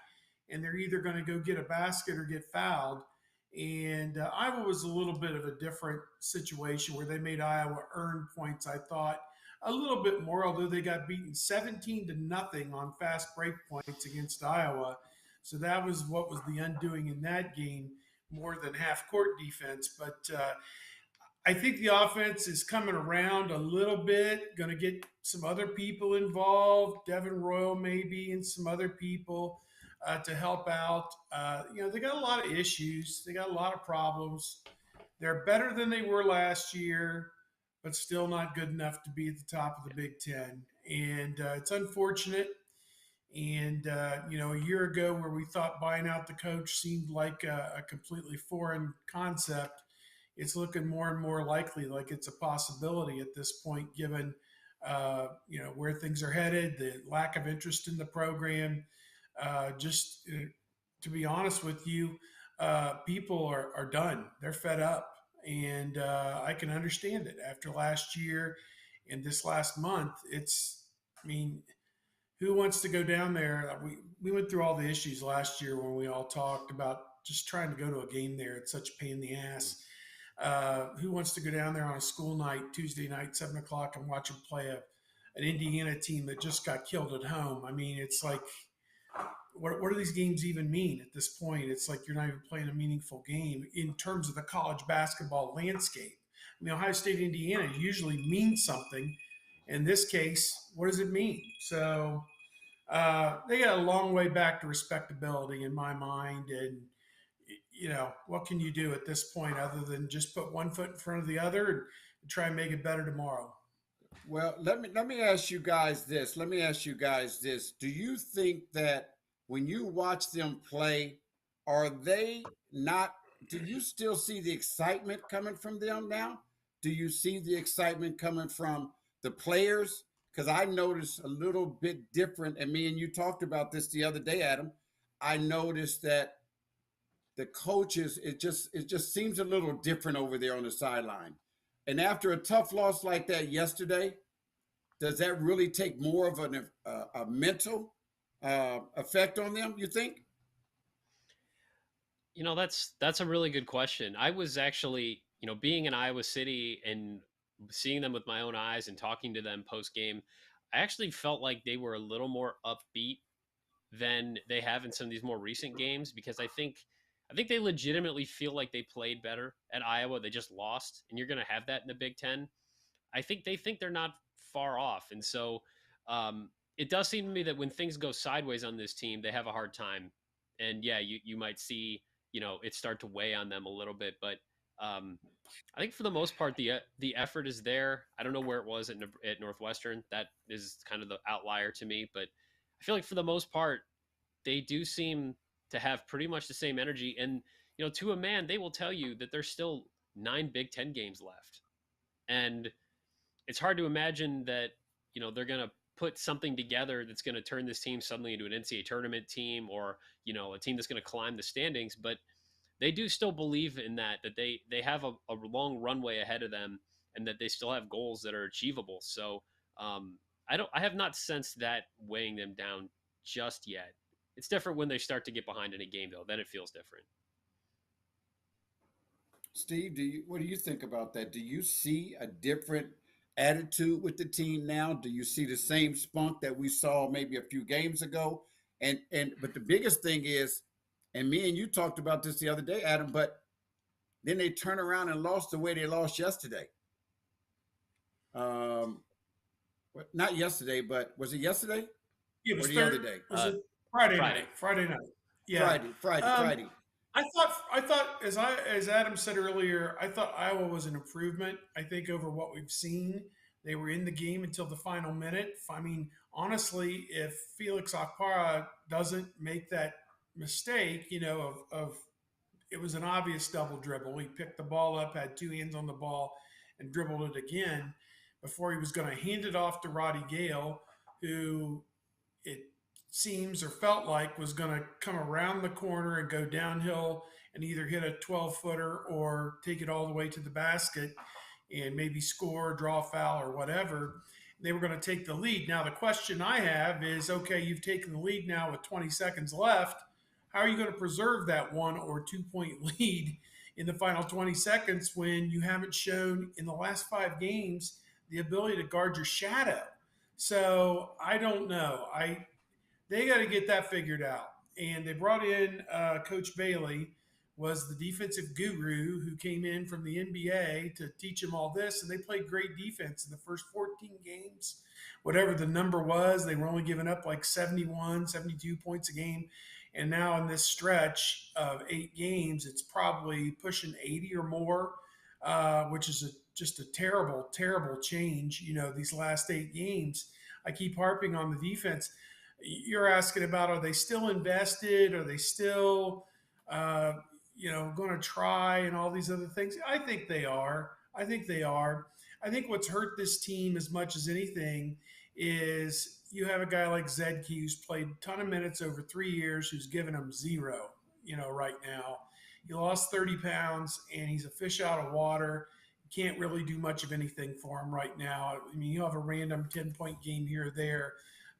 And they're either going to go get a basket or get fouled. And Iowa was a little bit of a different situation where they made Iowa earn points, I thought, a little bit more, although they got beaten 17-0 on fast break points against Iowa. So that was what was the undoing in that game, more than half-court defense. But I think the offense is coming around a little bit, going to get some other people involved, Devin Royal maybe, and some other people to help out. You know, they got a lot of issues. They got a lot of problems. They're better than they were last year, but still not good enough to be at the top of the Big Ten. And it's unfortunate. And, you know, a year ago where we thought buying out the coach seemed like a completely foreign concept, it's looking more and more likely like it's a possibility at this point, given, you know, where things are headed, the lack of interest in the program. To be honest with you, people are done. They're fed up. And I can understand it after last year and this last month. I mean, who wants to go down there? We went through all the issues last year when we all talked about just trying to go to a game there. It's such a pain in the ass. Who wants to go down there on a school night, Tuesday night, 7 o'clock, and watch them play an Indiana team that just got killed at home? I mean, it's like, what do these games even mean at this point? It's like you're not even playing a meaningful game in terms of the college basketball landscape. I mean, Ohio State, Indiana usually means something. In this case, what does it mean? So they got a long way back to respectability in my mind. And, what can you do at this point other than just put one foot in front of the other and try and make it better tomorrow? Well, let me ask you guys this. Let me ask you guys this. Do you think that when you watch them play, are they not? Do you still see the excitement coming from them now? Do you see the excitement coming from the players? Because I noticed a little bit different, and me and you talked about this the other day, Adam. I noticed that the coaches, it just seems a little different over there on the sideline. And after a tough loss like that yesterday, does that really take more of a mental effect on them, you think? That's a really good question. I was actually, being in Iowa City and seeing them with my own eyes and talking to them post game, I actually felt like they were a little more upbeat than they have in some of these more recent games, because I think they legitimately feel like they played better at Iowa. They just lost, and you're going to have that in the Big Ten. I think they think they're not far off, and so it does seem to me that when things go sideways on this team, they have a hard time. And yeah, you might see it start to weigh on them a little bit, but um, I think for the most part the effort is there. I don't know where it was at Northwestern. That is kind of the outlier to me, but I feel like for the most part they do seem to have pretty much the same energy. And to a man, they will tell you that there's still 9 Big Ten games left, and it's hard to imagine that they're going to put something together that's going to turn this team suddenly into an NCAA tournament team, or a team that's going to climb the standings. But they do still believe in that they have a long runway ahead of them, and that they still have goals that are achievable. So I have not sensed that weighing them down just yet. It's different when they start to get behind in a game, though. Then it feels different. Steve, what do you think about that? Do you see a different attitude with the team now? Do you see the same spunk that we saw maybe a few games ago? And but the biggest thing is, and me and you talked about this the other day, Adam, but then they turn around and lost the way they lost yesterday. Um, not yesterday, but was it yesterday It or was the other day? was it Friday Friday. night? Friday night. Yeah. Friday. I thought as Adam said earlier, I thought Iowa was an improvement. I think over what we've seen, they were in the game until the final minute. I mean, honestly, if Felix Akpara doesn't make that mistake, of it was an obvious double dribble. He picked the ball up, had two hands on the ball, and dribbled it again before he was going to hand it off to Roddy Gale, who it seems or felt like was going to come around the corner and go downhill and either hit a 12-footer or take it all the way to the basket and maybe score, draw a foul, or whatever. They were going to take the lead. Now, the question I have is, okay, you've taken the lead now with 20 seconds left. How are you going to preserve that 1 or 2 point lead in the final 20 seconds when you haven't shown in the last 5 games the ability to guard your shadow? So I don't know. They got to get that figured out. And they brought in Coach Bailey, was the defensive guru who came in from the NBA to teach them all this. And they played great defense in the first 14 games. Whatever the number was, they were only giving up like 71, 72 points a game. And now in this stretch of 8 games, it's probably pushing 80 or more, which is just a terrible, terrible change. These last 8 games, I keep harping on the defense. You're asking about, are they still invested? Are they still, going to try and all these other things? I think they are. I think what's hurt this team as much as anything is you have a guy like Zedke who's played a ton of minutes over 3 years, who's given them 0, right now. He lost 30 pounds and he's a fish out of water. You can't really do much of anything for him right now. I mean, you have a random 10-point game here or there,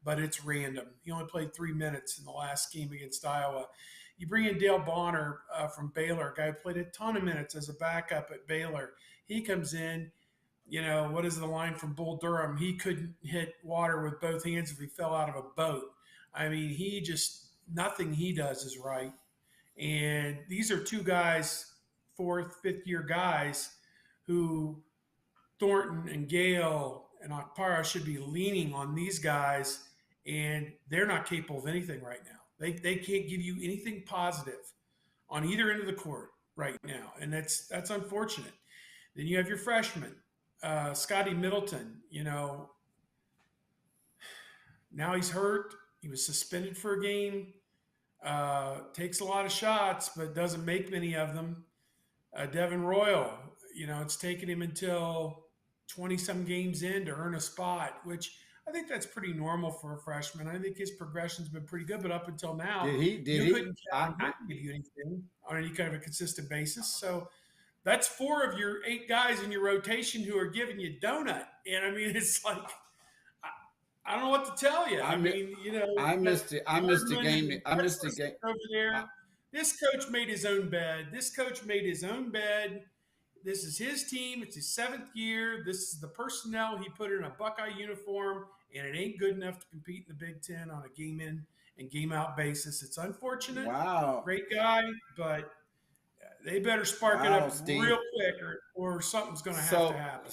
but it's random. He only played 3 minutes in the last game against Iowa. You bring in Dale Bonner from Baylor, a guy who played a ton of minutes as a backup at Baylor. He comes in, what is the line from Bull Durham? He couldn't hit water with both hands if he fell out of a boat. I mean, he just nothing he does is right. And these are two guys, fourth, fifth year guys, who Thornton and Gale and Akpara should be leaning on these guys, and they're not capable of anything right now. They can't give you anything positive on either end of the court right now, and that's unfortunate. Then you have your freshman, Scotty Middleton. Now he's hurt. He was suspended for a game. Takes a lot of shots, but doesn't make many of them. Devin Royal, it's taken him until 20-some games in to earn a spot, which I think that's pretty normal for a freshman. I think his progression's been pretty good, but up until now, you couldn't count him to give you anything on any kind of a consistent basis. So that's 4 of your 8 guys in your rotation who are giving you donut. And I mean, it's like, I don't know what to tell you. I missed the game. I missed the game over there. This coach made his own bed. This is his team. It's his 7th year. This is the personnel he put in a Buckeye uniform, and it ain't good enough to compete in the Big Ten on a game in and game out basis. It's unfortunate. Wow. Great guy, but they better spark it up, Steve, real quick, or something's going to have to happen.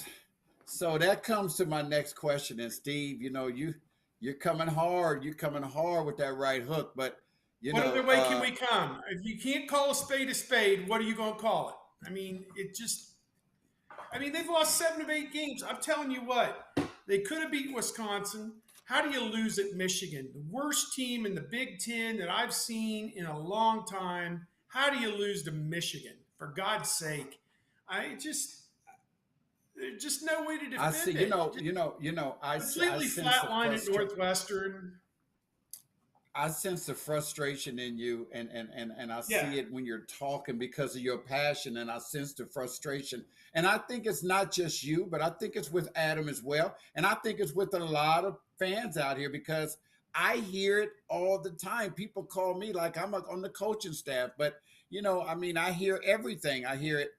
So that comes to my next question. And Steve, you're coming hard. You're coming hard with that right hook. But what other way can we come? If you can't call a spade, what are you going to call it? I mean, they've lost 7 of 8 games. I'm telling you what, they could have beat Wisconsin. How do you lose at Michigan? The worst team in the Big Ten that I've seen in a long time. How do you lose to Michigan? For God's sake. There's just no way to defend it. I see, I completely flatline at Northwestern. I sense the frustration in you, and I see it when you're talking because of your passion, and I sense the frustration. And I think it's not just you, but I think it's with Adam as well, and I think it's with a lot of fans out here because I hear it all the time. People call me like I'm on the coaching staff, but I hear everything. I hear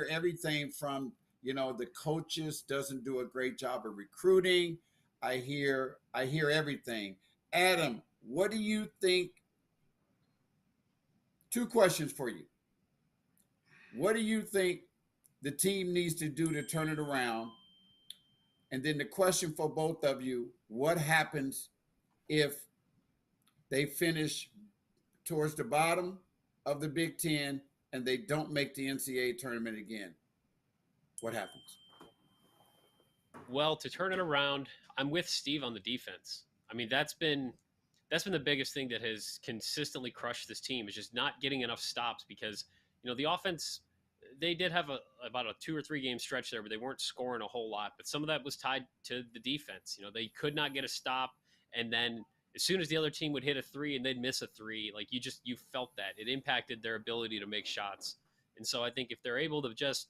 everything from the coaches doesn't do a great job of recruiting. I hear everything. Adam, what do you think? 2 questions for you. What do you think the team needs to do to turn it around? And then the question for both of you, what happens if they finish towards the bottom of the Big Ten and they don't make the NCAA tournament again? What happens? Well, to turn it around, I'm with Steve on the defense. I mean, that's been the biggest thing that has consistently crushed this team is just not getting enough stops because, the offense, they did have about a 2 or 3 game stretch there where they weren't scoring a whole lot, but some of that was tied to the defense. They could not get a stop. And then as soon as the other team would hit a 3 and they'd miss a 3, like you felt that it impacted their ability to make shots. And so I think if they're able to just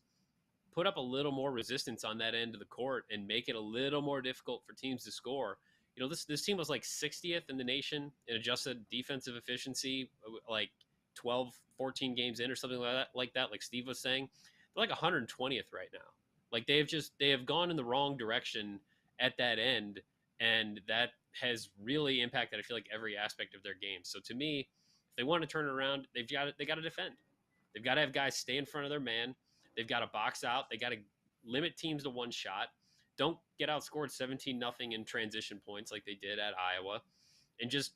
put up a little more resistance on that end of the court and make it a little more difficult for teams to score. This team was like 60th in the nation in adjusted defensive efficiency, like 12, 14 games in or something like that, like Steve was saying. They're like 120th right now. Like they have gone in the wrong direction at that end, and that has really impacted, I feel like, every aspect of their game. So to me, if they want to turn it around, they got to defend. They've got to have guys stay in front of their man. They've got to box out. They got to limit teams to 1 shot. Don't get outscored 17-0 in transition points like they did at Iowa, and just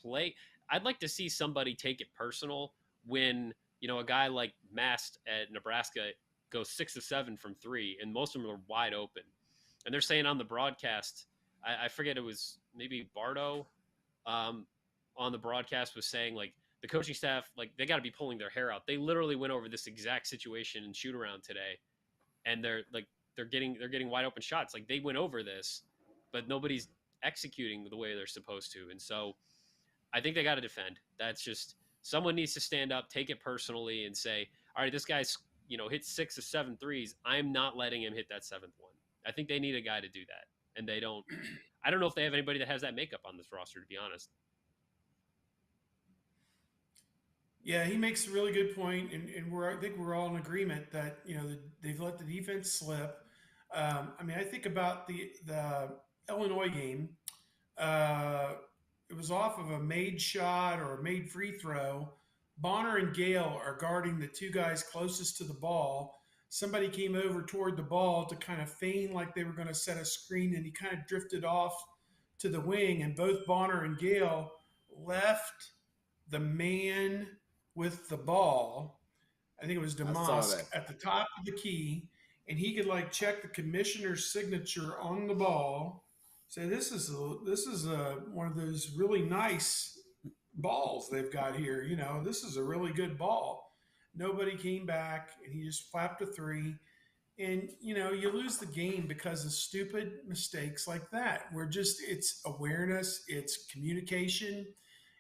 play. I'd like to see somebody take it personal when, a guy like Mast at Nebraska goes 6 of 7 from 3, and most of them are wide open. And they're saying on the broadcast, I forget, it was maybe Bardo on the broadcast was saying, like, the coaching staff, like, they got to be pulling their hair out. They literally went over this exact situation in shoot around today, and they're getting wide open shots. Like, they went over this, but nobody's executing the way they're supposed to. And so I think they got to defend. That's just, someone needs to stand up, take it personally, and say, all right, this guy's hit 6 of 7 threes. I'm not letting him hit that 7th one. I think they need a guy to do that, and they don't. I don't know if they have anybody that has that makeup on this roster, to be honest. Yeah, he makes a really good point, and I think we're all in agreement that they've let the defense slip. I think about the Illinois game. It it was off of a made shot or a made free throw. Bonner and Gale are guarding the two guys closest to the ball. Somebody came over toward the ball to kind of feign like they were going to set a screen, and he kind of drifted off to the wing, and both Bonner and Gale left the man with the ball. I think it was Damask at the top of the key, and he could like check the commissioner's signature on the ball. Say, this is one of those really nice balls they've got here. You know, this is a really good ball. Nobody came back, and he just flapped a three. And, you know, you lose the game because of stupid mistakes like that. It's awareness, it's communication,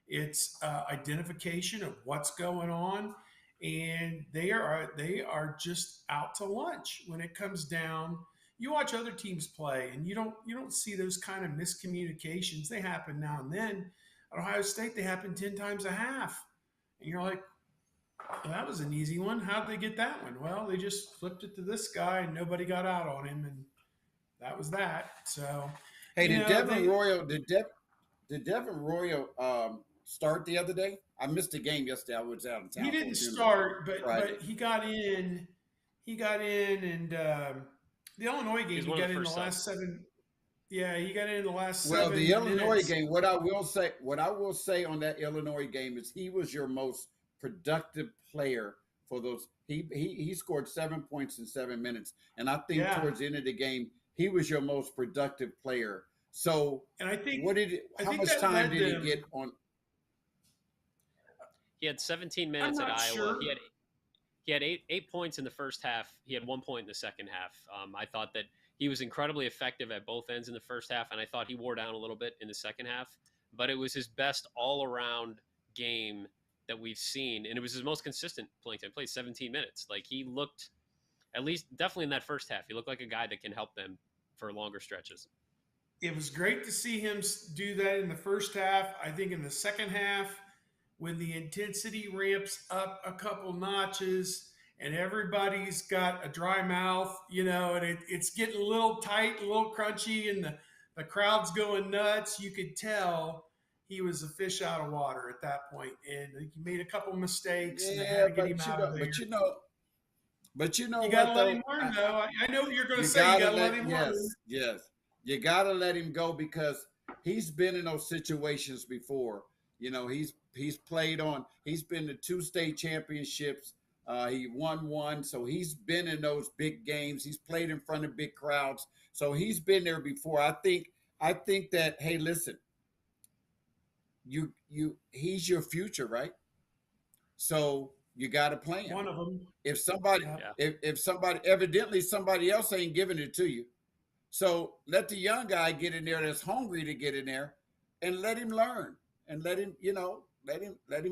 it's identification of what's going on. And they are just out to lunch when it comes down. You watch other teams play, and you don't see those kind of miscommunications. They happen now and then. At Ohio State, they happen 10 times a half. And you're like, well, that was an easy one. How'd they get that one? Well, they just flipped it to this guy, and nobody got out on him, and that was that. So, hey, did Devin Royal start the other day? I missed the game yesterday. I was out of town. He didn't start, but he got in. He got in, and the Illinois game, he got in the last 7. Yeah, he got in the last 7 Well, the Illinois minutes. game, what I will say on that Illinois game is he was your most productive player for those. He scored 7 points in 7 minutes, and I think towards the end of the game, he was your most productive player. So, and I think how much time did he get on? He had 17 minutes at Iowa. Sure. He had 8 points in the first half. He had 1 point in the second half. I thought that he was incredibly effective at both ends in the first half, and I thought he wore down a little bit in the second half. But it was his best all-around game that we've seen, and it was his most consistent playing time. He played 17 minutes. Like, he looked, at least definitely in that first half, he looked like a guy that can help them for longer stretches. It was great to see him do that in the first half. I think in the second half, when the intensity ramps up a couple notches and everybody's got a dry mouth, you know, and it's getting a little tight, a little crunchy, and the crowd's going nuts, you could tell he was a fish out of water at that point. And he made a couple mistakes, and they had to get him out of there. But you know you got to let him learn, though. I know what you're going to say. You got to let him learn. Yes. You got to let him go because he's been in those situations before. You know, he's been to 2 state championships. He won 1. So he's been in those big games. He's played in front of big crowds. So he's been there before. I think that, hey, listen, he's your future, right? So you got to play him. One of them. If somebody evidently somebody else ain't giving it to you. So let the young guy get in there that's hungry to get in there, and let him learn, and let him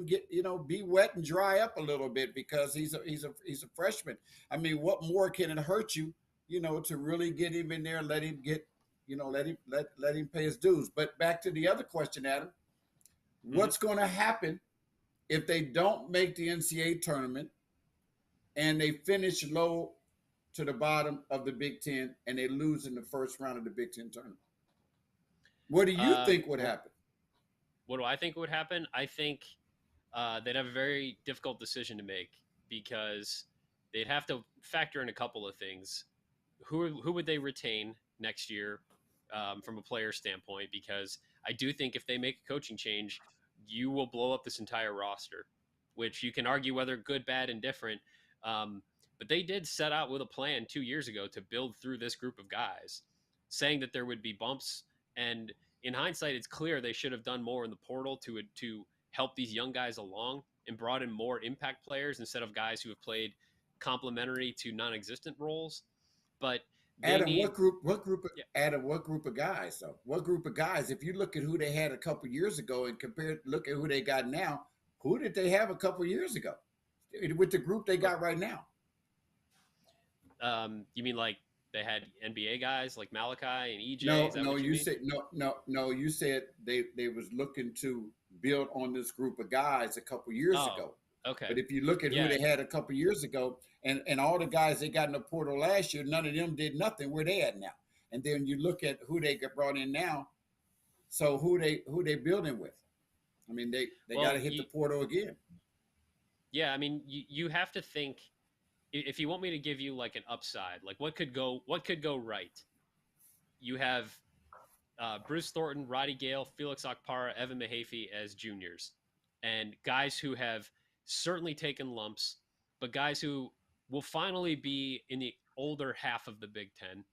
get, be wet and dry up a little bit because he's a freshman. I mean, what more can it hurt you, to really get him in there, let him get, let him pay his dues. But back to the other question, Adam, what's going to happen if they don't make the NCAA tournament and they finish low to the bottom of the Big Ten and they lose in the first round of the Big Ten tournament? What do you think would happen? What do I think would happen? I think they'd have a very difficult decision to make because they'd have to factor in a couple of things. Who would they retain next year from a player standpoint? Because I do think if they make a coaching change, you will blow up this entire roster, which you can argue whether good, bad, indifferent. But they did set out with a plan 2 years ago to build through this group of guys, saying that there would be bumps. And in hindsight, it's clear they should have done more in the portal to help these young guys along and brought in more impact players instead of guys who have played complementary to non-existent roles. But Adam, what group of guys though? What group of guys? If you look at who they had a couple years ago and look at who they got now, who did they have a couple years ago with the group they got right now? You mean like they had NBA guys like Malachi and EJ? You said they was looking to build on this group of guys a couple years ago. Okay. But if you look at who they had a couple years ago and all the guys they got in the portal last year, none of them did nothing. Where they at now? And then you look at who they got brought in now, So who they building with? I mean, they got Well, to hit the portal again. yeah, I mean, you have to think if you want me to give you like an upside, like what could go right. You have Bruce Thornton, Roddy Gale, Felix Okpara, Evan Mahaffey as juniors, and guys who have certainly taken lumps, but guys who will finally be in the older half of the Big Ten,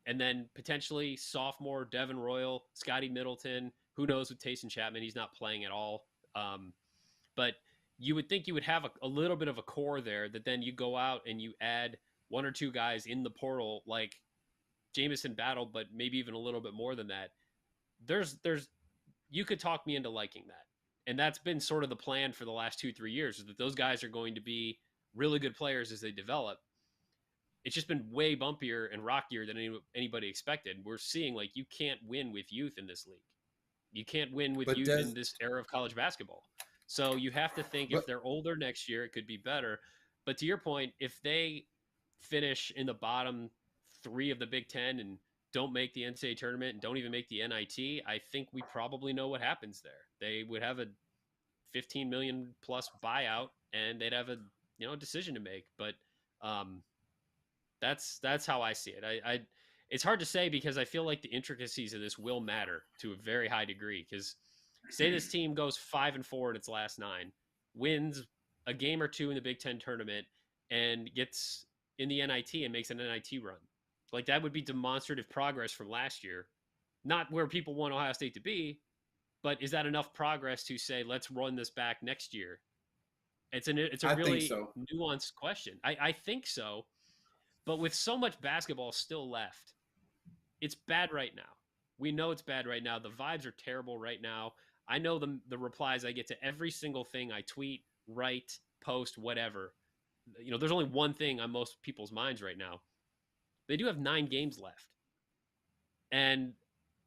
and then potentially sophomore Devin Royal, Scotty Middleton. Who knows with Tayson Chapman? He's not playing at all. But you would think you would have a little bit of a core there that then you go out and you add one or two guys in the portal like Jamison Battle, but maybe even a little bit more than that. There's you could talk me into liking that. And that's been sort of the plan for the last 2-3 years, is that those guys are going to be really good players as they develop. It's just been way bumpier and rockier than anybody expected. We're seeing like you can't win with youth in this league. You can't win with youth in this era of college basketball. So you have to think if they're older next year, it could be better. But to your point, if they finish in the bottom 3 of the Big Ten and don't make the NCAA tournament and don't even make the NIT, I think we probably know what happens there. They would have a 15 million plus buyout and they'd have a decision to make. But that's how I see it. I it's hard to say because I feel like the intricacies of this will matter to a very high degree. Because say this team goes 5-4 in its last 9, wins a game or 2 in the Big Ten tournament, and gets in the NIT and makes an NIT run. Like that would be demonstrative progress from last year. Not where people want Ohio State to be, but is that enough progress to say, let's run this back next year? It's a really nuanced question. I think so. But with so much basketball still left, it's bad right now. We know it's bad right now. The vibes are terrible right now. I know the replies I get to every single thing I tweet, write, post, whatever. There's only one thing on most people's minds right now. They do have 9 games left. And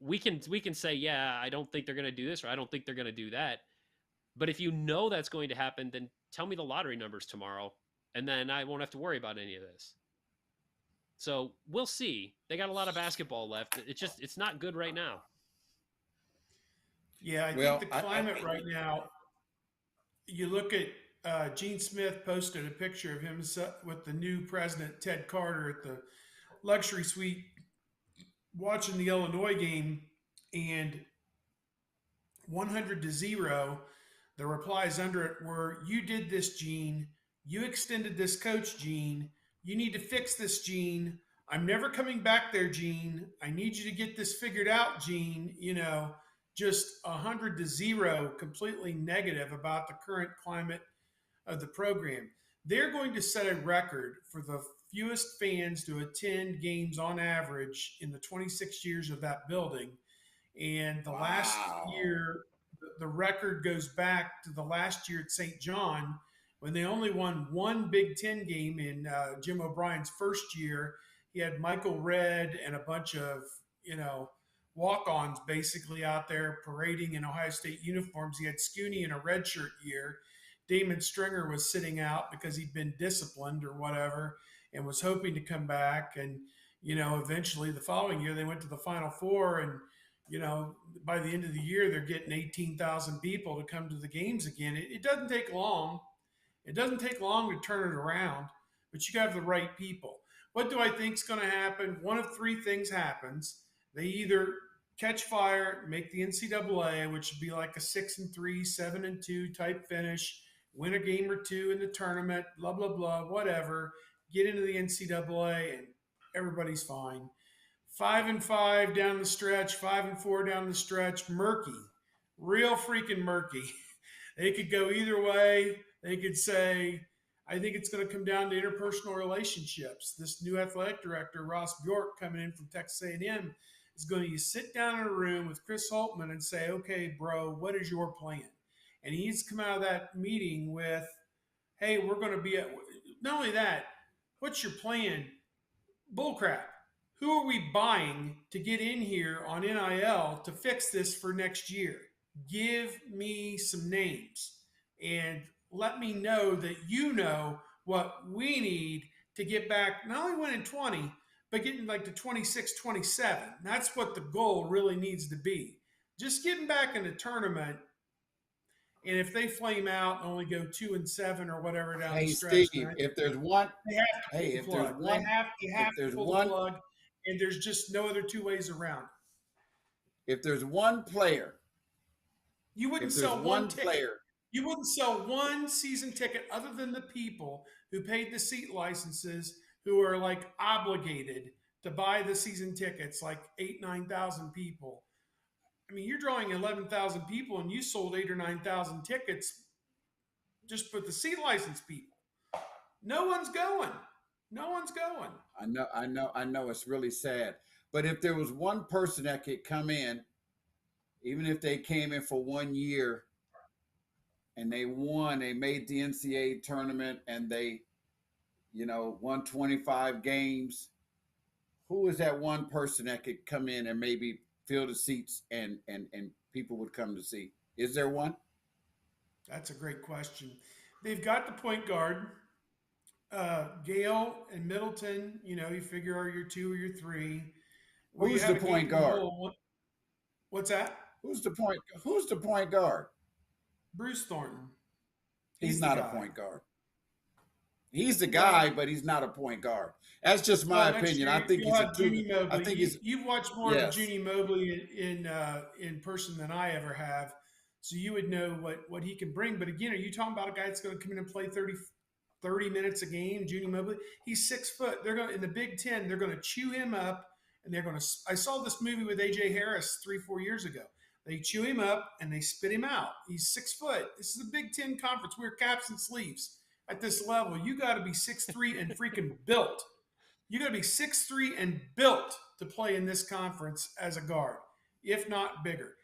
we can say, yeah, I don't think they're going to do this or I don't think they're going to do that. But if you know that's going to happen, then tell me the lottery numbers tomorrow, and then I won't have to worry about any of this. So we'll see. They got a lot of basketball left. It's not good right now. Yeah, I think the climate right now, you look at Gene Smith posted a picture of him with the new president, Ted Carter, at the luxury suite watching the Illinois game, and 100-0, the replies under it were, "You did this, Gene. You extended this coach, Gene. You need to fix this, Gene. I'm never coming back there, Gene. I need you to get this figured out, Gene." Just 100-0, completely negative about the current climate of the program. They're going to set a record for the fewest fans to attend games on average in the 26 years of that building. And the last year, the record goes back to the last year at St. John, when they only won 1 Big Ten game in Jim O'Brien's first year. He had Michael Redd and a bunch of, walk-ons basically out there parading in Ohio State uniforms. He had Scooney in a redshirt year. Damon Stringer was sitting out because he'd been disciplined or whatever and was hoping to come back. And, eventually the following year they went to the Final Four, and, by the end of the year, they're getting 18,000 people to come to the games again. It doesn't take long. It doesn't take long to turn it around, but you have the right people. What do I think is going to happen? One of 3 things happens. They either catch fire, make the NCAA, which would be like a 6-3, 7-2 type finish, win a game or 2 in the tournament, blah, blah, blah, whatever, get into the NCAA, and everybody's fine. 5-5 down the stretch, 5-4 down the stretch, murky, real freaking murky. They could go either way. They could say, I think it's going to come down to interpersonal relationships. This new athletic director, Ross Bjork, coming in from Texas A&M, is going to sit down in a room with Chris Holtmann and say, okay, bro, what is your plan? And he needs to come out of that meeting with, hey, we're going to be at, not only that, what's your plan? Bullcrap. Who are we buying to get in here on NIL to fix this for next year? Give me some names and let me know that you know what we need to get back, not only winning 20, but getting like to 26, 27. That's what the goal really needs to be. just getting back in the tournament. And if they flame out and only go 2-7 or whatever down the Hey, stretch, Steve, if there's one, they have to pull hey, the if there's plug. one, They have if there's to pull the one, plug, and there's just no other two ways around. if there's one player, You wouldn't if there's sell one one ticket. player, You wouldn't sell one season ticket other than the people who paid the seat licenses, who are like obligated to buy the season tickets, like 9,000 people. I mean, you're drawing 11,000 people, and you sold 8 or 9,000 tickets just for the seat license people. No one's going. No one's going. I know it's really sad. But if there was one person that could come in, even if they came in for 1 year and they won, they made the NCAA tournament and they, won 25 games, who is that one person that could come in and maybe fill the seats and people would come to see? Is there one? That's a great question. They've got the point guard, Gale and Middleton. You figure are your 2 or your 3. Who's the point guard? What's that? Who's the point guard? Bruce Thornton. He's not a point guard. He's the guy, but he's not a point guard. That's just my opinion. I think he's a Junie Mobley. I think you've watched more of Junie Mobley in person than I ever have, so you would know what he can bring. But again, are you talking about a guy that's going to come in and play 30 minutes a game? Junie Mobley, he's 6 foot. They're going in the Big Ten. They're going to chew him up, and they're going to. I saw this movie with AJ Harris 3-4 years ago. They chew him up and they spit him out. He's 6 foot. This is a Big Ten conference. We're caps and sleeves. At this level, you got to be 6'3" and freaking built. You got to be 6'3" and built to play in this conference as a guard, if not bigger.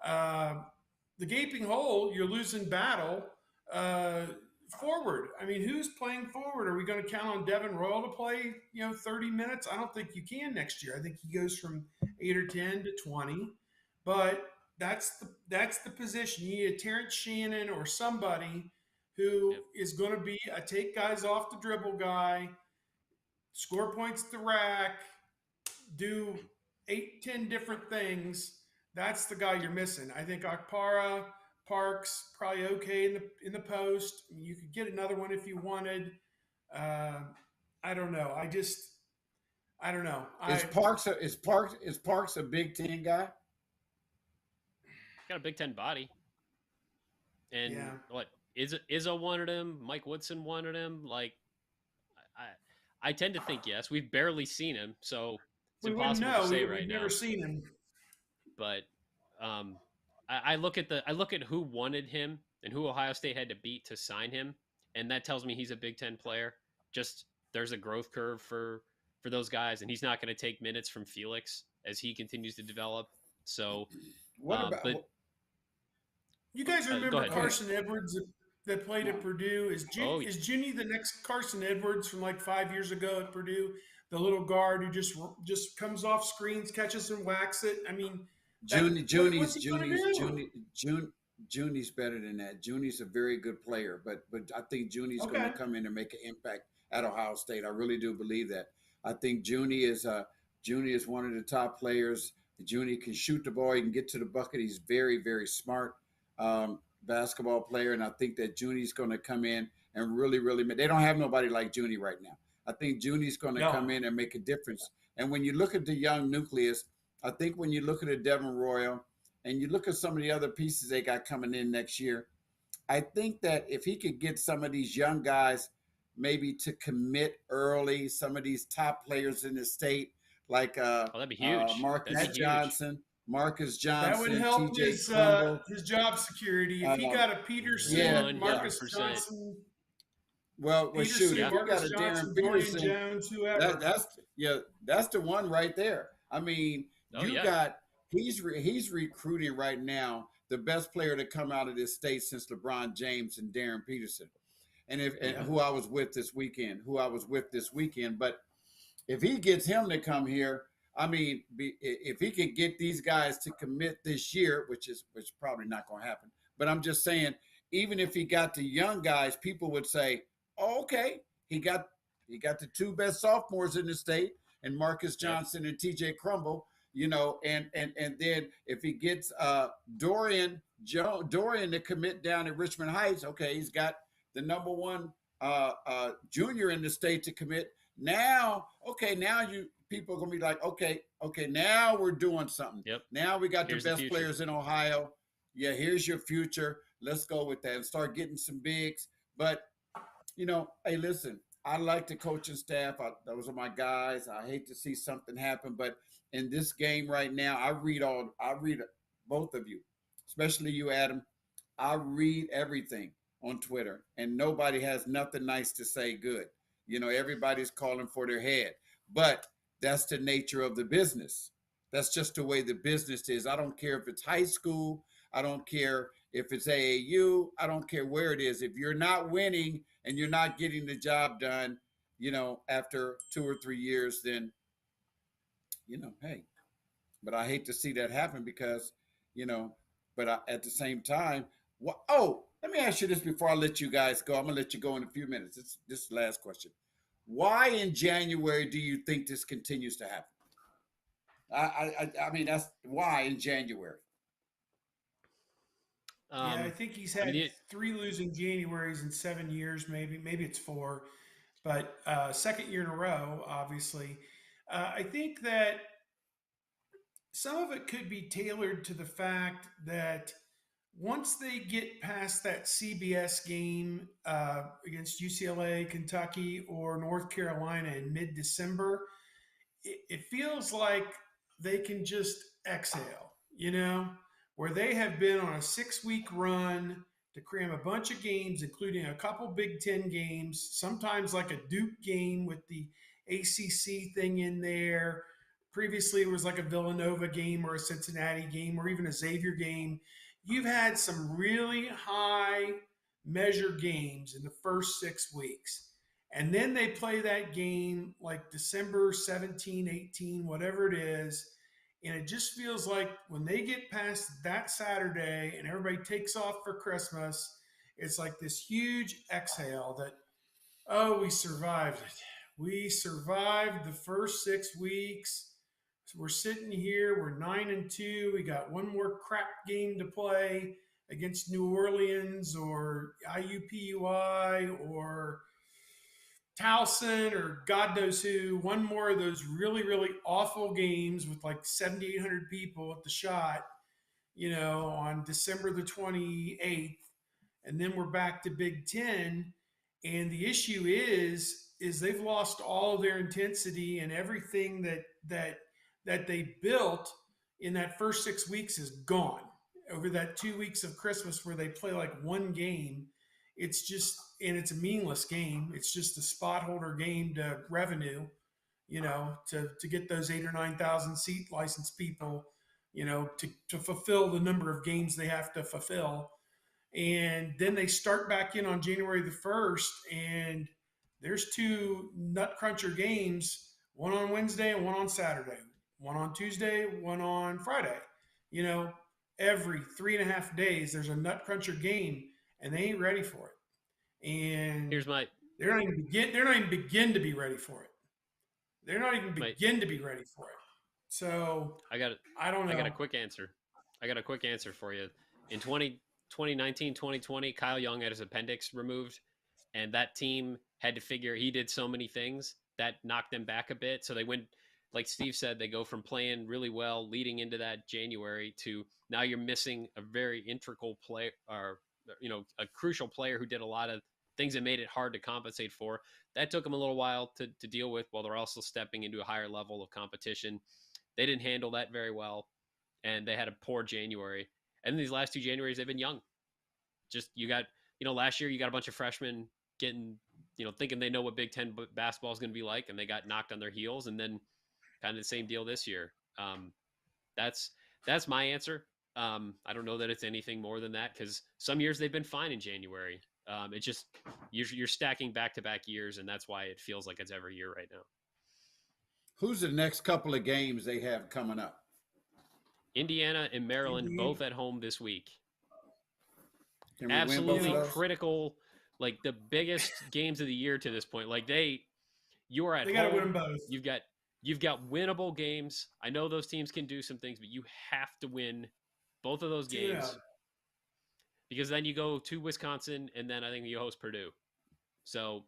The gaping hole, you're losing battle forward. I mean, who's playing forward? Are we going to count on Devin Royal to play, 30 minutes? I don't think you can next year. I think he goes from 8 or 10 to 20. But that's the position. You need a Terrence Shannon or somebody who is going to be a take guys off the dribble guy, score points at the rack, do 8-10 different things. That's the guy you're missing. I think Okpara, Parks, probably okay in the post. You could get another one if you wanted. I don't know. I don't know. Is Parks a Big Ten guy? Got a Big Ten body. And what? Izzo wanted him. Mike Woodson wanted him. Like, I tend to think yes. We've barely seen him, so it's impossible to say right now. We've never seen him. But I look at who wanted him and who Ohio State had to beat to sign him, and that tells me he's a Big Ten player. Just there's a growth curve for those guys, and he's not going to take minutes from Felix as he continues to develop. So, you guys remember Carson Edwards that played at Purdue? Is Junie the next Carson Edwards from like 5 years ago at Purdue? The little guard who just comes off screens, catches and whacks it. I mean, Junie's better than that. Junie's a very good player, but I think Junie's going to come in and make an impact at Ohio State. I really do believe that. I think Junie is one of the top players. Junie can shoot the ball. He can get to the bucket. He's very, very smart. Basketball player, and I think that Junie's going to come in and really, really. They don't have nobody like Junie right now. I think Junie's going to come in and make a difference. And when you look at the young nucleus, I think when you look at a Devin Royal and you look at some of the other pieces they got coming in next year, I think that if he could get some of these young guys maybe to commit early, some of these top players in the state, like that'd be huge. Marcus Johnson. That would help his job security. If he got a Peterson, Marcus Johnson. Well, Peterson, if you got a Johnson, Darren Peterson, Jones, whoever. That's the one right there. I mean, he's recruiting right now the best player to come out of this state since LeBron James and Darren Peterson, and who I was with this weekend. But if he gets him to come here, I mean, if he could get these guys to commit this year, which probably not going to happen, but I'm just saying, even if he got the young guys, people would say, oh, okay, he got the two best sophomores in the state, and Marcus Johnson and TJ Crumble. and then if he gets Dorian to commit down at Richmond Heights, okay, he's got the number one junior in the state to commit. Now, okay, now people are gonna be like, okay, now we're doing something. Yep. Now we got Here's the the best future. players in Ohio. Yeah, here's your future. Let's go with that and start getting some bigs. But hey, listen, I like the coaching staff. Those are my guys. I hate to see something happen, but in this game right now, I read both of you, especially you, Adam. I read everything on Twitter, and nobody has nothing nice to say good. Everybody's calling for their head, but that's the nature of the business. That's just the way the business is. I don't care if it's high school. I don't care if it's AAU. I don't care where it is. If you're not winning and you're not getting the job done, after 2 or 3 years, then, hey, but I hate to see that happen because, but at the same time, let me ask you this before I let you guys go. I'm going to let you go in a few minutes. This is the last question. Why in January do you think this continues to happen? I mean, that's why in January. Yeah, I think he's had 3 losing Januaries in 7 years, maybe it's 4, but second year in a row, obviously. I think that some of it could be tailored to the fact that once they get past that CBS game against UCLA, Kentucky, or North Carolina in mid-December, it feels like they can just exhale, where they have been on a 6-week run to cram a bunch of games, including a couple Big Ten games, sometimes like a Duke game with the ACC thing in there. Previously, it was like a Villanova game or a Cincinnati game or even a Xavier game. You've had some really high measure games in the first 6 weeks. And then they play that game like December 17, 18, whatever it is. And it just feels like when they get past that Saturday and everybody takes off for Christmas, it's like this huge exhale that, oh, we survived it. We survived the first 6 weeks. So we're sitting here, we're 9-2. We got one more crap game to play against New Orleans or IUPUI or Towson or God knows who. One more of those really, really awful games with like 7,800 people at the shot, on December the 28th. And then we're back to Big Ten. And the issue is they've lost all of their intensity, and everything that they built in that first 6 weeks is gone. Over that 2 weeks of Christmas where they play like one game, it's a meaningless game. It's just a spot holder game to revenue, to get those 8,000 or 9,000 seat licensed people, to fulfill the number of games they have to fulfill. And then they start back in on January the 1st, and there's 2 nut cruncher games, one on Wednesday and one on Saturday, one on Tuesday, one on Friday. Every 3.5 days there's a nut cruncher game, and they ain't ready for it. And they're not even begin to be ready for it. They're not even begin to be ready for it. So I don't know. I got a quick answer for you. In 2019, 2020, Kyle Young had his appendix removed, and that team had to figure he did so many things that knocked them back a bit. So they went, like Steve said, they go from playing really well leading into that January to now you're missing a very integral player, or a crucial player who did a lot of things that made it hard to compensate for. That took them a little while to deal with, while they're also stepping into a higher level of competition. They didn't handle that very well, and they had a poor January. And these last 2 Januaries, they've been young. Just, you got, last year you got a bunch of freshmen getting, thinking they know what Big Ten basketball is going to be like, and they got knocked on their heels. And then kind of the same deal this year. That's my answer. I don't know that it's anything more than that, because some years they've been fine in January. It's just you're stacking back-to-back years, and that's why it feels like it's every year right now. Who's the next couple of games they have coming up? Indiana and Maryland, both at home this week. Absolutely critical, like the biggest games of the year to this point. Like you are at home. They got to win them both. You've got You've got winnable games. I know those teams can do some things, but you have to win both of those games because then you go to Wisconsin and then I think you host Purdue. So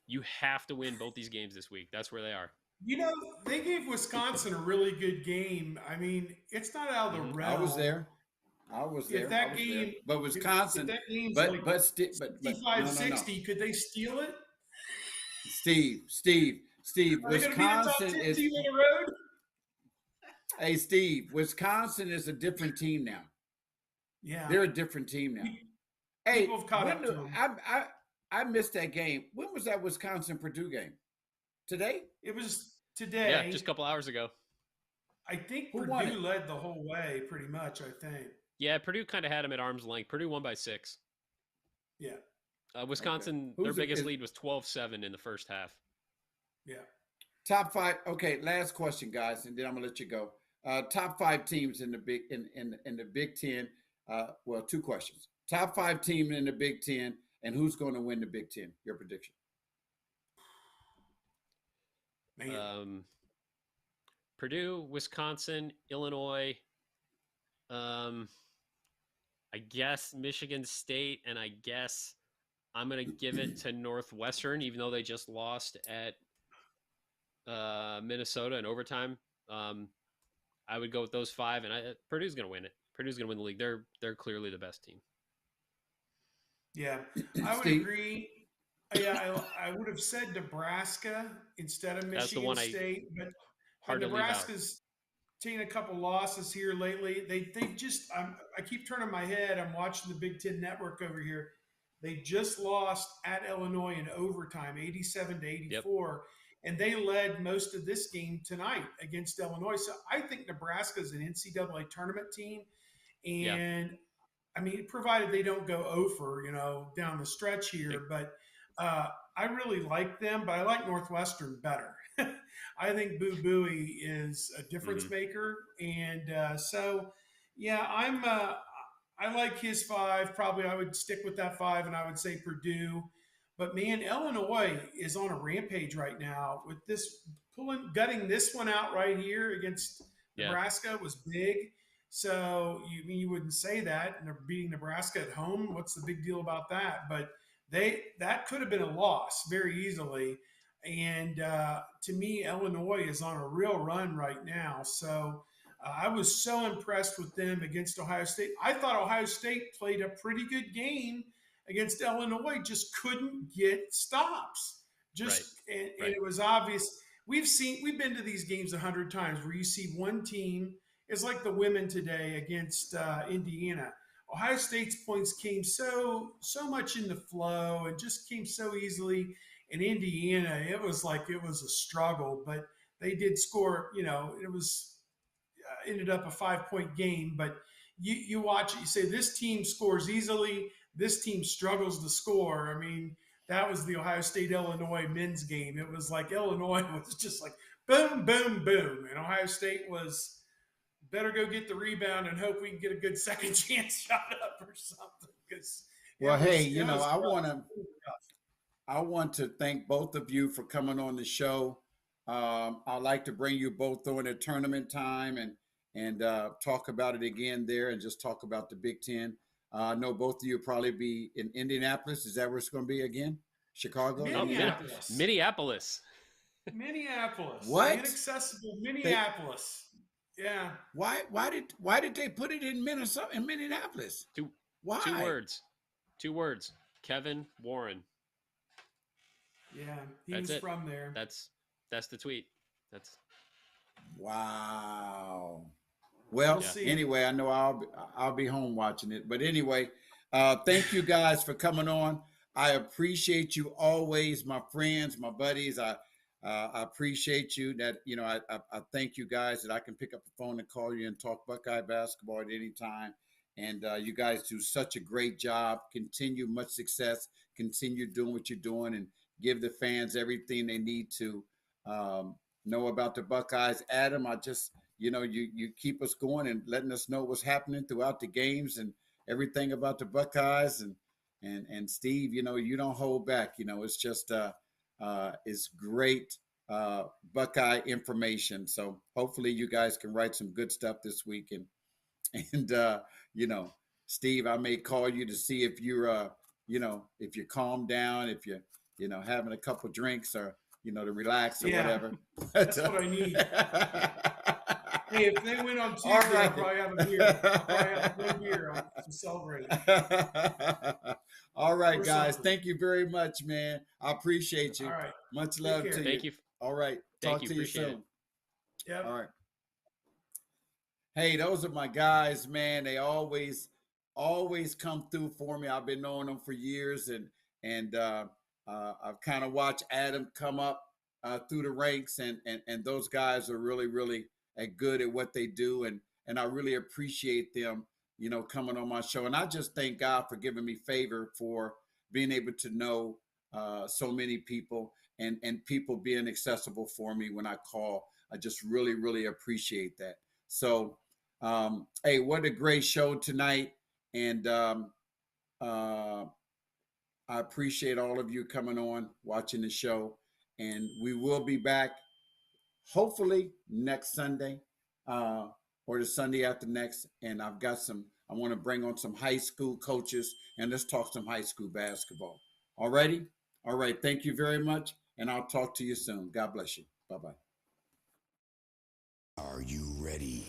you have to win both these games this week. That's where they are. You know, they gave Wisconsin a really good game. I mean, it's not out of the realm. I was there. If that game, but Wisconsin, if that game's but like but 55-60, could they steal it? Steve, Are they going to be the top 10 Wisconsin is. team on the road? Hey, Steve, Wisconsin is a different team now. Yeah, They're a different team now. Hey, people have caught up to them. I missed that game. When was that Wisconsin Purdue game? Today? It was today. Yeah, just a couple hours ago. I think Who won Purdue it? led the whole way, pretty much. I think. Yeah, Purdue kind of had them at arm's length. Purdue won by 6. Yeah, Wisconsin, Okay. their Who's the- biggest is- lead was 12-7 in the first half. yeah. Top 5. Okay, last question, guys, and then I'm gonna let you go. Top 5 teams in the Big Ten. Well, 2 questions. Top 5 team in the Big Ten, and who's going to win the Big Ten? Your prediction. Man, Purdue, Wisconsin, Illinois, I guess Michigan State, and I guess I'm going to give it to Northwestern, even though they just lost at Minnesota in overtime. I would go with those 5, and Purdue's going to win it. Purdue's going to win the league. They're clearly the best team. yeah, I would Steve? agree. Yeah, I would have said Nebraska instead of That's the Michigan one State, but hard to leave out. Nebraska's taken a couple losses here lately. They just I keep turning my head. I'm watching the Big Ten Network over here. They just lost at Illinois in overtime, 87-84, and they led most of this game tonight against Illinois. So I think Nebraska is an NCAA tournament team, and I mean, provided they don't go over, down the stretch here, but I really like them, but I like Northwestern better. I think Boo Buie is a difference maker, and so yeah, I like his 5. Probably I would stick with that 5, and I would say Purdue. But man, Illinois is on a rampage right now with this gutting this one out right here against Nebraska was big. So you wouldn't say that, and they're beating Nebraska at home. What's the big deal about that? But that could have been a loss very easily. And to me, Illinois is on a real run right now. So I was so impressed with them against Ohio State. I thought Ohio State played a pretty good game against Illinois, just couldn't get stops. And it was obvious. We've been to these games 100 times where you see one team is like the women today against Indiana. Ohio State's points came so much in the flow and just came so easily. In Indiana, it was a struggle, but they did score. It was ended up a 5-point game. But you watch it, you say this team scores easily, this team struggles to score. I mean, that was the Ohio State-Illinois men's game. It was like Illinois was just like boom, boom, boom, and Ohio State was better go get the rebound and hope we can get a good second chance shot up or something. Because I want to thank both of you for coming on the show. I'd like to bring you both during the tournament time and talk about it again there and just talk about the Big Ten. I know both of you will probably be in Indianapolis. Is that where it's going to be again? Chicago? Minneapolis. Minneapolis. What? Inaccessible Minneapolis. Yeah. Why did they put it in Minnesota, in Minneapolis? Why? 2 words. Kevin Warren. Yeah, he was from there. That's the tweet. Wow. Well, anyway, I know I'll be home watching it. But anyway, thank you guys for coming on. I appreciate you always, my friends, my buddies. I appreciate you that, I thank you guys that I can pick up the phone and call you and talk Buckeye basketball at any time. And you guys do such a great job. Continue much success. Continue doing what you're doing and give the fans everything they need to know about the Buckeyes. Adam, I just, you keep us going and letting us know what's happening throughout the games and everything about the Buckeyes. And Steve, you don't hold back. It's just, it's great Buckeye information. So hopefully you guys can write some good stuff this week. And you know, Steve, I may call you to see if you're, if you're calmed down, if you're, having a couple drinks or, to relax or whatever. That's what I need. Hey, if they win on Tuesday, right. I'll probably have a beer. I'll probably have one beer to celebrate. All right, Or guys. something. Thank you very much, man. I appreciate you. All right. Much love care. to Thank you. you. All right. Talk Thank you. to you Appreciate soon. it. Yep. All right. Hey, those are my guys, man. They always come through for me. I've been knowing them for years, and I've kind of watched Adam come up through the ranks, and those guys are really good at what they do, and I really appreciate them, coming on my show. And I just thank God for giving me favor for being able to know so many people and people being accessible for me when I call. I just really appreciate that. So, hey, what a great show tonight. And I appreciate all of you coming on, watching the show. And we will be back hopefully next Sunday or the Sunday after next. And I want to bring on some high school coaches and let's talk some high school basketball. All righty? All right. Thank you very much. And I'll talk to you soon. God bless you. Bye-bye. Are you ready?